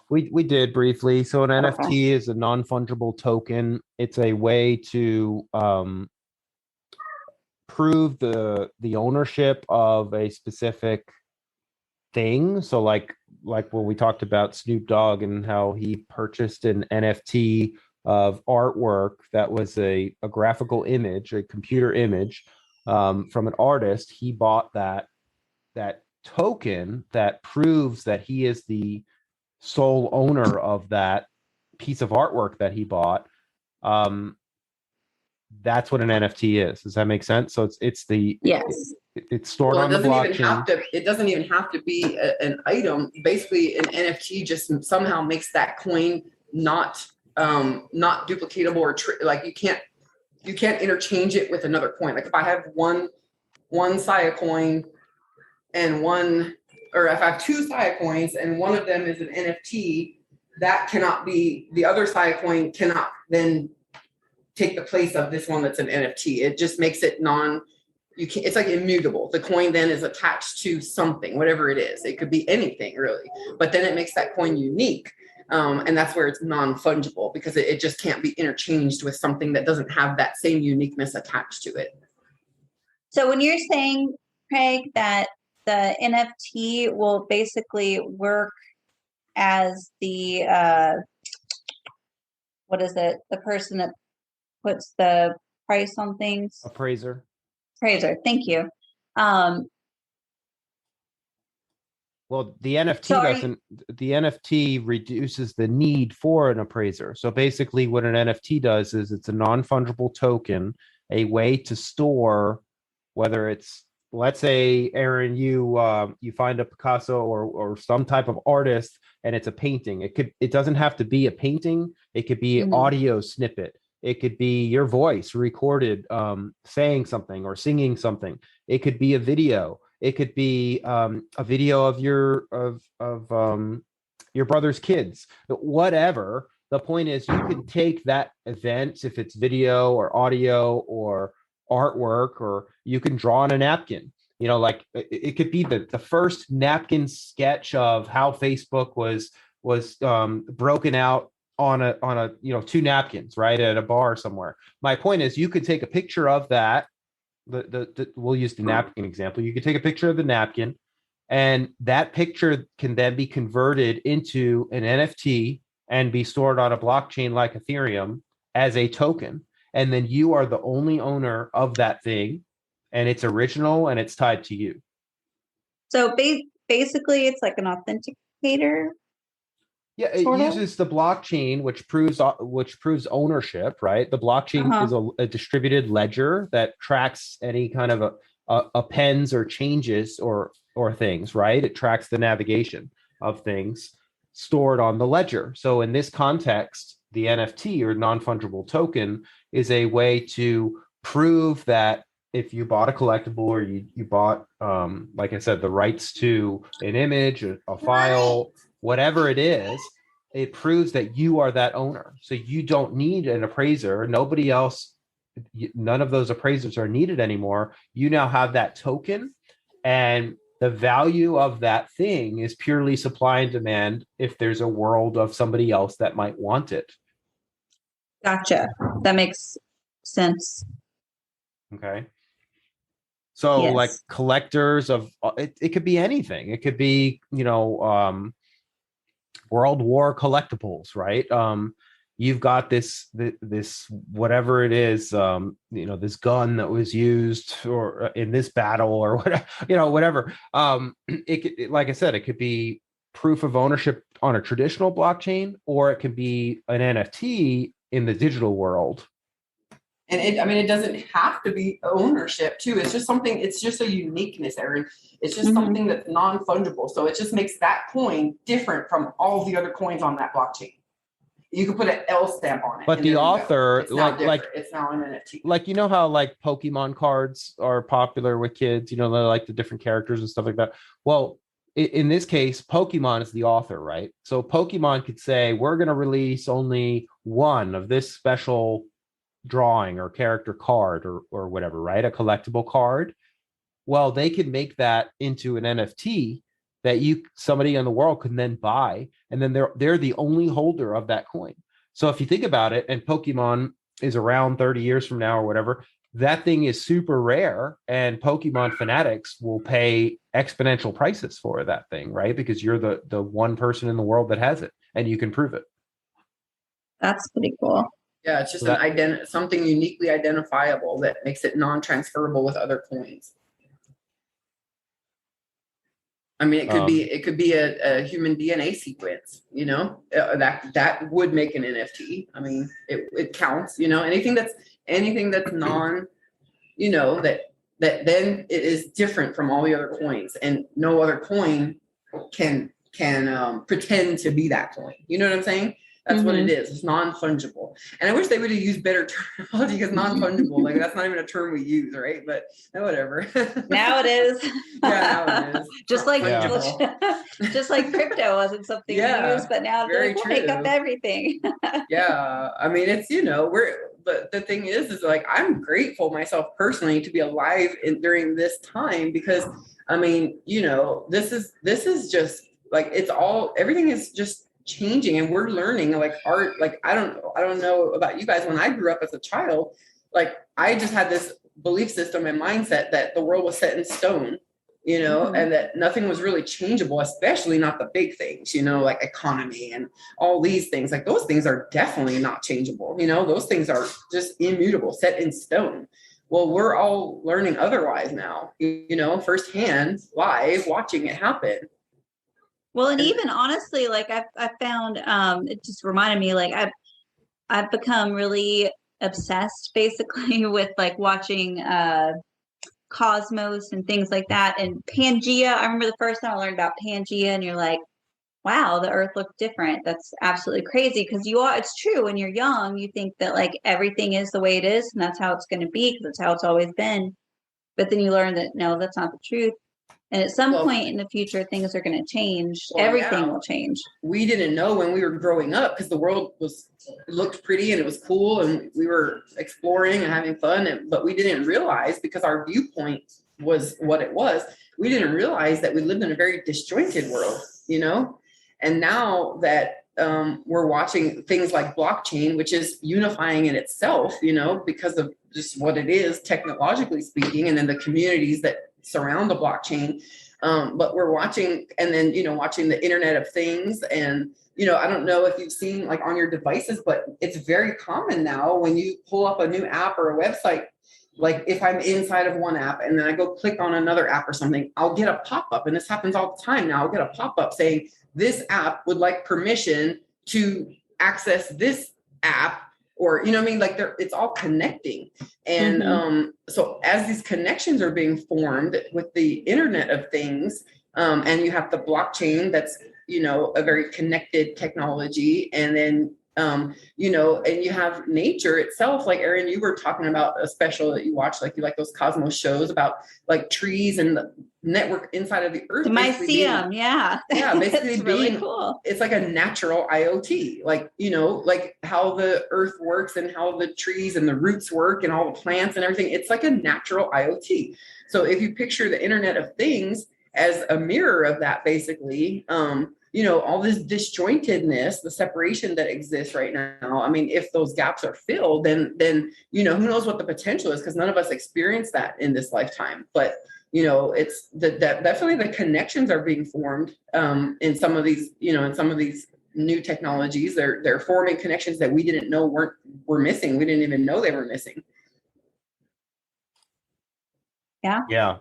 We did briefly. So an Okay. NFT is a non-fungible token. It's a way to prove the ownership of a specific thing. So like when we talked about Snoop Dogg and how he purchased an NFT of artwork that was a graphical image, a computer image from an artist. He bought that token that proves that he is the sole owner of that piece of artwork that he bought. That's what an NFT is. Does that make sense? So it's the Yes. it's stored on the blockchain. It doesn't even have to be an item. Basically, an NFT just somehow makes that coin not duplicatable or like you can't interchange it with another coin. Like if I have one Sia coin and or if I have two Sia coins and one of them is an NFT, that cannot be, the other Sia coin cannot then take the place of this one that's an NFT. It just makes it it's like immutable. The coin then is attached to something, whatever it is. It could be anything really, but then it makes that coin unique. And that's where it's non-fungible because it just can't be interchanged with something that doesn't have that same uniqueness attached to it. So when you're saying, Craig, that the NFT will basically work as the, what is it? The person that puts the price on things? Appraiser. Thank you. Well, the NFT reduces the need for an appraiser. So basically what an NFT does is it's a non-fungible token, a way to store, whether it's, let's say, Aaron, you find a Picasso or some type of artist and it's a painting. It doesn't have to be a painting. It could be an audio snippet. It could be your voice recorded saying something or singing something. It could be a video. It could be a video of your brother's kids, whatever. The point is you can take that event, if it's video or audio or artwork, or you can draw on a napkin. Like it could be the first napkin sketch of how Facebook was broken out on a two napkins, right, at a bar somewhere. My point is you could take a picture of that. We'll use the napkin example. You could take a picture of the napkin, and that picture can then be converted into an NFT and be stored on a blockchain like Ethereum as a token. And then you are the only owner of that thing, and it's original and it's tied to you. So basically, it's like an authenticator. Yeah, it uses the blockchain, which proves ownership, right? The blockchain is a distributed ledger that tracks any kind of appends or changes or things, right? It tracks the navigation of things stored on the ledger. So in this context, the NFT or non-fungible token is a way to prove that if you bought a collectible or you bought, like I said, the rights to an image, a file, whatever it is, it proves that you are that owner. So you don't need an appraiser. Nobody else, none of those appraisers are needed anymore. You now have that token, and the value of that thing is purely supply and demand if there's a world of somebody else that might want it. Gotcha. That makes sense. Okay. So Yes. like collectors of it could be anything. It could be, World War collectibles, right? You've got this whatever it is, this gun that was used or in this battle or whatever, whatever. Like I said, it could be proof of ownership on a traditional blockchain, or it can be an NFT in the digital world. And it doesn't have to be ownership too. It's just something, it's just a uniqueness, Erin. It's just something that's non-fungible. So it just makes that coin different from all the other coins on that blockchain. You can put an L stamp on it. But the author, it's now an NFT. Like, how like Pokemon cards are popular with kids, they like the different characters and stuff like that. Well, in this case, Pokemon is the author, right? So Pokemon could say, we're going to release only one of this special drawing or character card or whatever, right? A collectible card. Well, they could make that into an NFT that somebody in the world can then buy, and then they're the only holder of that coin. So if you think about it, and Pokemon is around 30 years from now or whatever, that thing is super rare, and Pokemon fanatics will pay exponential prices for that thing, right? Because you're the one person in the world that has it, and you can prove it. That's pretty cool. Yeah, it's just something uniquely identifiable that makes it non-transferable with other coins. I mean, it could be a human DNA sequence, that would make an NFT. I mean, it counts, anything that's non, that then it is different from all the other coins, and no other coin can pretend to be that coin. You know what I'm saying? That's what it is. It's non-fungible. And I wish they would have used better terminology, because non-fungible, like that's not even a term we use, right? But whatever. Now it is. Yeah, now it is. just like crypto wasn't something we used, but now they make up everything. Yeah. I mean, it's, but the thing is like, I'm grateful myself personally to be alive during this time, because I mean, this is just like, everything is just changing, and we're learning like art. Like I don't know about you guys. When I grew up as a child, like I just had this belief system and mindset that the world was set in stone, and that nothing was really changeable, especially not the big things, like economy and all these things. Like those things are definitely not changeable. Those things are just immutable, set in stone. Well, we're all learning otherwise now, firsthand, live, watching it happen. Well, and even honestly, like I found, it just reminded me, like I've become really obsessed basically with like watching Cosmos and things like that, and Pangea. I remember the first time I learned about Pangea, and you're like, wow, the Earth looked different. That's absolutely crazy, because it's true. When you're young, you think that like everything is the way it is, and that's how it's going to be, because that's how it's always been. But then you learn that no, that's not the truth. And at some point in the future, things are going to change. Everything will change. We didn't know when we were growing up, because the world looked pretty and it was cool, and we were exploring and having fun. But we didn't realize, because our viewpoint was what it was, we didn't realize that we lived in a very disjointed world, And now that we're watching things like blockchain, which is unifying in itself, because of just what it is technologically speaking, and then the communities that surround the blockchain. But we're watching, and then, watching the Internet of Things. And, I don't know if you've seen like on your devices, but it's very common now when you pull up a new app or a website, like if I'm inside of one app and then I go click on another app or something, I'll get a pop-up. And this happens all the time now. I'll get a pop-up saying this app would like permission to access this app, or, like it's all connecting. And so as these connections are being formed with the Internet of Things, and you have the blockchain that's, a very connected technology, and then You know, and you have nature itself, like Erin, you were talking about a special that you watch, like you like those Cosmos shows about like trees and the network inside of the earth. The mycelium, yeah. Yeah, basically It's being really cool. It's like a natural IoT, like, you know, like how the earth works and how the trees and the roots work and all the plants and everything. It's like a natural IoT. So if you picture the Internet of Things as a mirror of that, basically, you know, all this disjointedness, the separation that exists right now. I mean, if those gaps are filled, then, you know, who knows what the potential is, because none of us experience that in this lifetime. But, you know, it's that definitely the connections are being formed in some of these, you know, in some of these new technologies. They're forming connections that we didn't know were missing. We didn't even know they were missing. Yeah.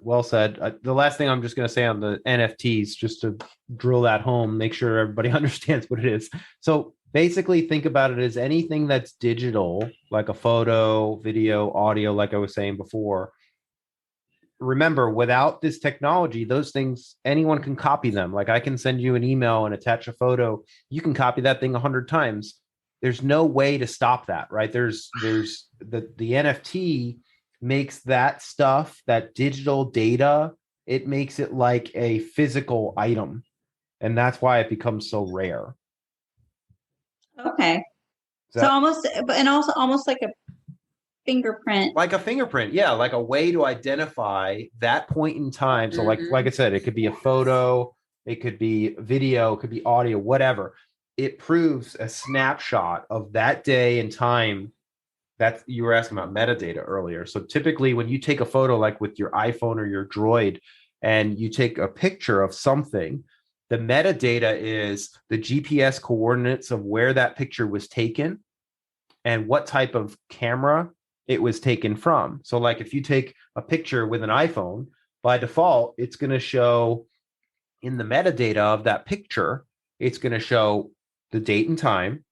Well said. The last thing I'm just going to say on the NFTs, just to drill that home, make sure everybody understands what it is. So basically, think about it as anything that's digital, like a photo, video, audio, like I was saying before. Remember, without this technology, those things, anyone can copy them. Like I can send you an email and attach a photo. You can copy that thing 100 times. There's no way to stop that, right? There's the NFT makes that stuff, that digital data, it makes it like a physical item. And that's why it becomes so rare. Okay. So almost, and also almost like a fingerprint. Like a fingerprint, yeah, like a way to identify that point in time. So like I said, it could be a photo, it could be video, it could be audio, whatever. It proves a snapshot of that day and time. That you were asking about metadata earlier. So typically when you take a photo, like with your iPhone or your Droid, and you take a picture of something, the metadata is the GPS coordinates of where that picture was taken and what type of camera it was taken from. So like if you take a picture with an iPhone, by default, it's going to show in the metadata of that picture, it's going to show the date and time,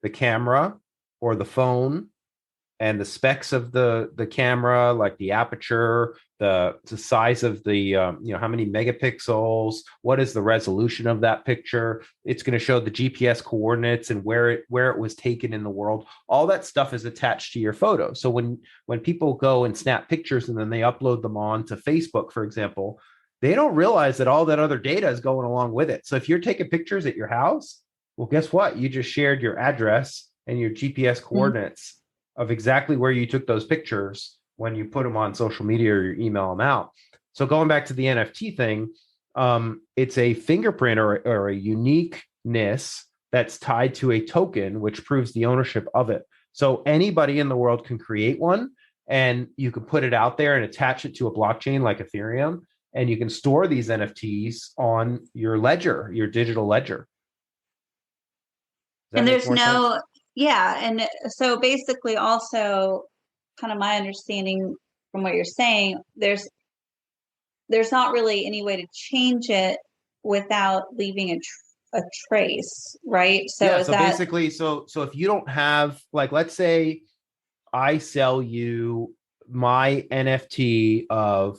the camera or the phone, and the specs of the camera, like the aperture, the size of the, you know, how many megapixels, what is the resolution of that picture. It's going to show the GPS coordinates and where it was taken in the world. All that stuff is attached to your photo. So when people go and snap pictures and then they upload them on to Facebook, for example, they don't realize that all that other data is going along with it. So if you're taking pictures at your house, well, guess what? You just shared your address and your GPS coordinates of exactly where you took those pictures when you put them on social media or you email them out. So going back to the NFT thing, it's a fingerprint or a uniqueness that's tied to a token, which proves the ownership of it. So anybody in the world can create one, and you can put it out there and attach it to a blockchain like Ethereum, and you can store these NFTs on your ledger, your digital ledger. And there's no sense? Yeah. And so basically also kind of my understanding from what you're saying, there's not really any way to change it without leaving a trace, right? So yeah, so basically, so if you don't have, like, let's say I sell you my NFT of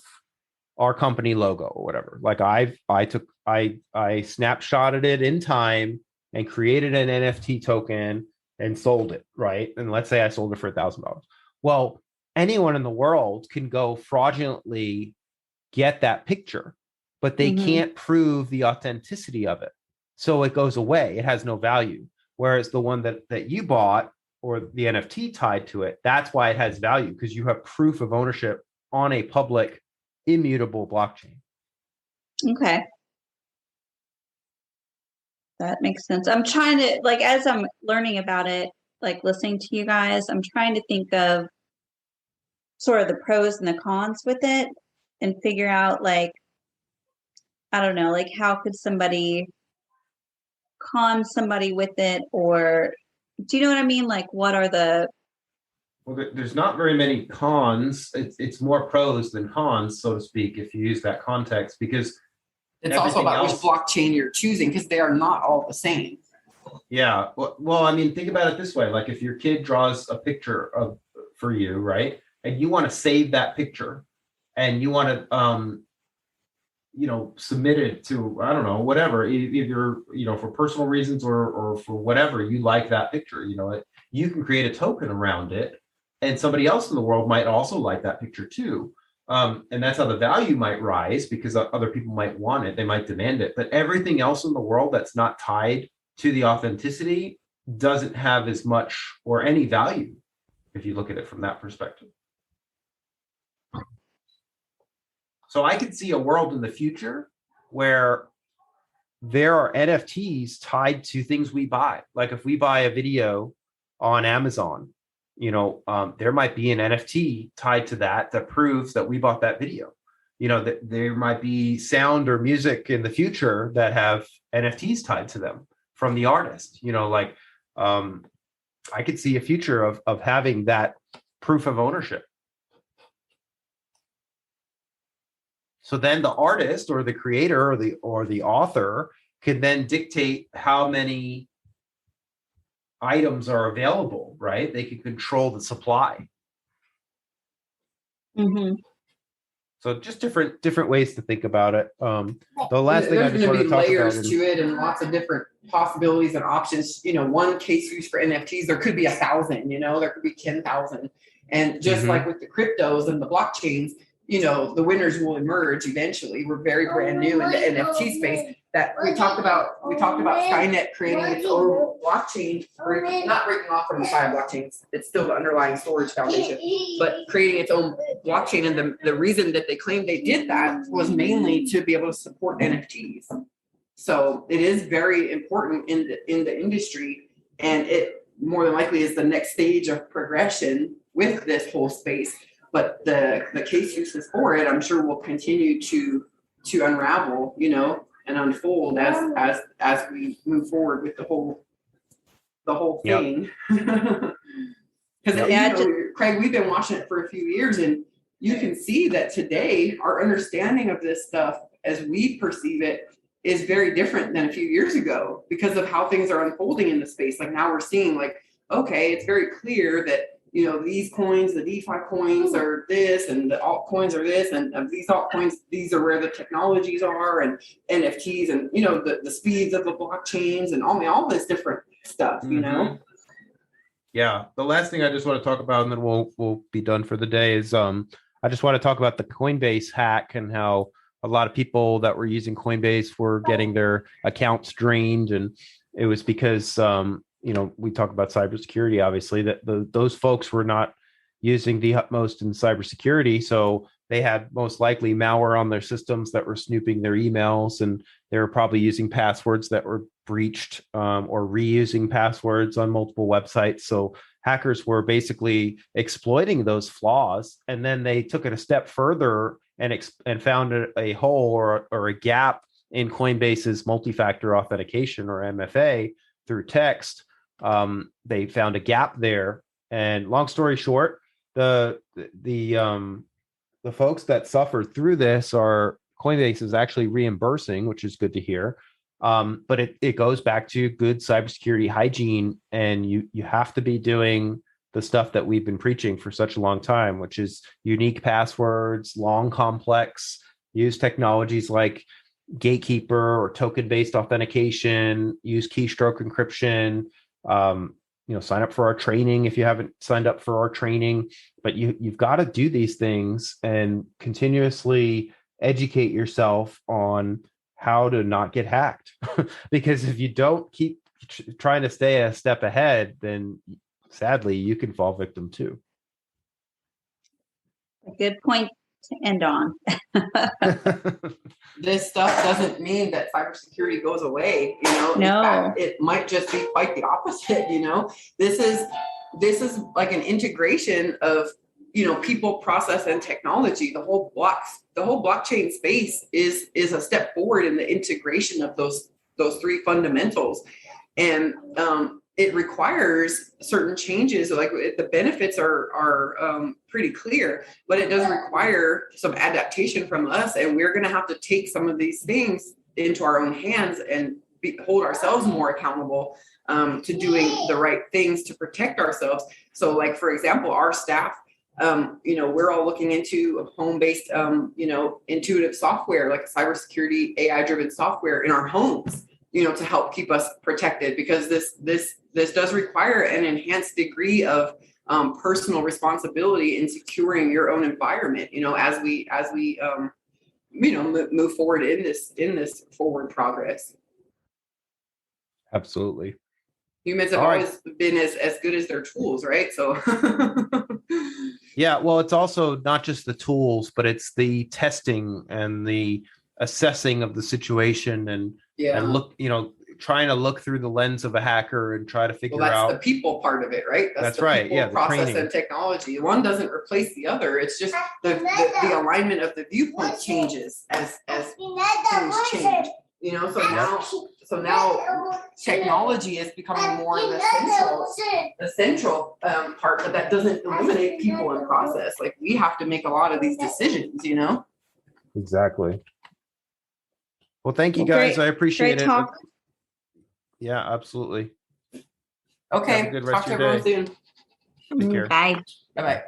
our company logo or whatever. Like I snapshotted it in time and created an NFT token and sold it, right? And let's say I sold it for $1,000. Well, anyone in the world can go fraudulently get that picture, but they can't prove the authenticity of it. So it goes away. It has no value. Whereas the one that you bought or the NFT tied to it, that's why it has value, because you have proof of ownership on a public, immutable blockchain. Okay. That makes sense. I'm trying to, like, as I'm learning about it, like listening to you guys, I'm trying to think of sort of the pros and the cons with it and figure out, like, I don't know, like how could somebody con somebody with it, or do you know what I mean? Like, what are the... Well, there's not very many cons. It's more pros than cons, so to speak, if you use that context, because it's also about which blockchain you're choosing, because they are not all the same. Yeah. Well, I mean, think about it this way. Like if your kid draws a picture for you, right? And you want to save that picture and you want to submitted to, I don't know, whatever, either, for personal reasons or for whatever you like that picture, you can create a token around it, and somebody else in the world might also like that picture too. And that's how the value might rise, because other people might want it, they might demand it. But everything else in the world that's not tied to the authenticity doesn't have as much or any value, if you look at it from that perspective. So I could see a world in the future where there are NFTs tied to things we buy. Like if we buy a video on Amazon, there might be an NFT tied to that proves that we bought that video. That there might be sound or music in the future that have NFTs tied to them from the artist. I could see a future of having that proof of ownership. So then the artist or the creator or the author can then dictate how many items are available, right? They can control the supply. Mm-hmm. So just different ways to think about it. The last thing I There's just going want to to be talk layers about to it, and lots of different possibilities and options. One case use for NFTs, there could be 1,000. There could be 10,000, and just like with the cryptos and the blockchains, the winners will emerge eventually. We're very brand new in the NFT space. That we talked about Skynet creating its own blockchain, not breaking off from the Pi blockchains. It's still the underlying storage foundation, but creating its own blockchain. And the reason that they claimed they did that was mainly to be able to support NFTs. So it is very important in the industry, and it more than likely is the next stage of progression with this whole space. But the case uses for it, I'm sure, will continue to unravel, and unfold as we move forward with the whole thing. Because Craig, we've been watching it for a few years, and you can see that today our understanding of this stuff as we perceive it is very different than a few years ago because of how things are unfolding in the space. Like now we're seeing okay, it's very clear that these coins, the DeFi coins are this, and the altcoins are this, and of these altcoins, these are where the technologies are, and NFTs, and the speeds of the blockchains, and all this different stuff. Yeah. The last thing I just want to talk about, and then we'll be done for the day, is I just want to talk about the Coinbase hack and how a lot of people that were using Coinbase were getting their accounts drained, and it was because we talk about cybersecurity, obviously, that those folks were not using the utmost in cybersecurity. So they had most likely malware on their systems that were snooping their emails, and they were probably using passwords that were breached or reusing passwords on multiple websites. So hackers were basically exploiting those flaws. And then they took it a step further and found a hole or a gap in Coinbase's multi-factor authentication, or MFA, through text. They found a gap there, and long story short, the folks that suffered through this are Coinbase is actually reimbursing, which is good to hear. But it goes back to good cybersecurity hygiene, and you have to be doing the stuff that we've been preaching for such a long time, which is unique passwords, long, complex, use technologies like Gatekeeper or token-based authentication, use keystroke encryption, sign up for our training if you haven't signed up for our training. But you've got to do these things and continuously educate yourself on how to not get hacked. Because if you don't keep trying to stay a step ahead, then sadly you can fall victim too. A good point to end on. This stuff doesn't mean that cybersecurity goes away. No. In fact, it might just be quite the opposite. This is like an integration of people, process, and technology. The whole blockchain space is a step forward in the integration of those three fundamentals, and it requires certain changes. Like the benefits are pretty clear, but it does require some adaptation from us, and we're going to have to take some of these things into our own hands and hold ourselves more accountable to doing the right things to protect ourselves. So, like for example, our staff we're all looking into home-based, intuitive software, like cybersecurity, AI-driven software in our homes, to help keep us protected, because this does require an enhanced degree of personal responsibility in securing your own environment, as we move forward in this forward progress. Absolutely. Humans have always been as good as their tools, right? So yeah, well, it's also not just the tools, but it's the testing and the assessing of the situation and look, trying to look through the lens of a hacker and try to figure out. That's the people part of it, right? That's the right. People, Yeah, the process training. and technology. One doesn't replace the other. It's just the alignment of the viewpoint changes as things change. So now technology is becoming more the central part, but that doesn't eliminate people in process. Like, we have to make a lot of these decisions. Exactly. Well, thank you guys. I appreciate it. Talk. Yeah, absolutely. Okay. Have a good rest Talk of to your everyone day. soon. Take care. Bye. Bye-bye.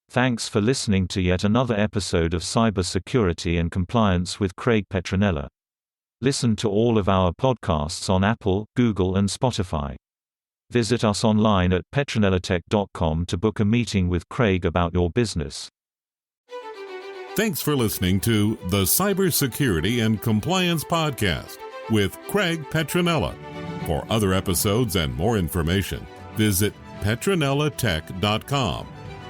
Thanks for listening to yet another episode of Cybersecurity and Compliance with Craig Petronella. Listen to all of our podcasts on Apple, Google, and Spotify. Visit us online at petronellatech.com to book a meeting with Craig about your business. Thanks for listening to the Cybersecurity and Compliance Podcast with Craig Petronella. For other episodes and more information, visit petronellatech.com.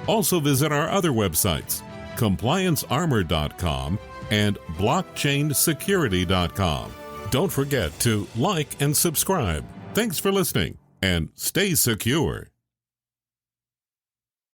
Also visit our other websites, compliancearmor.com and blockchainsecurity.com. Don't forget to like and subscribe. Thanks for listening, and stay secure.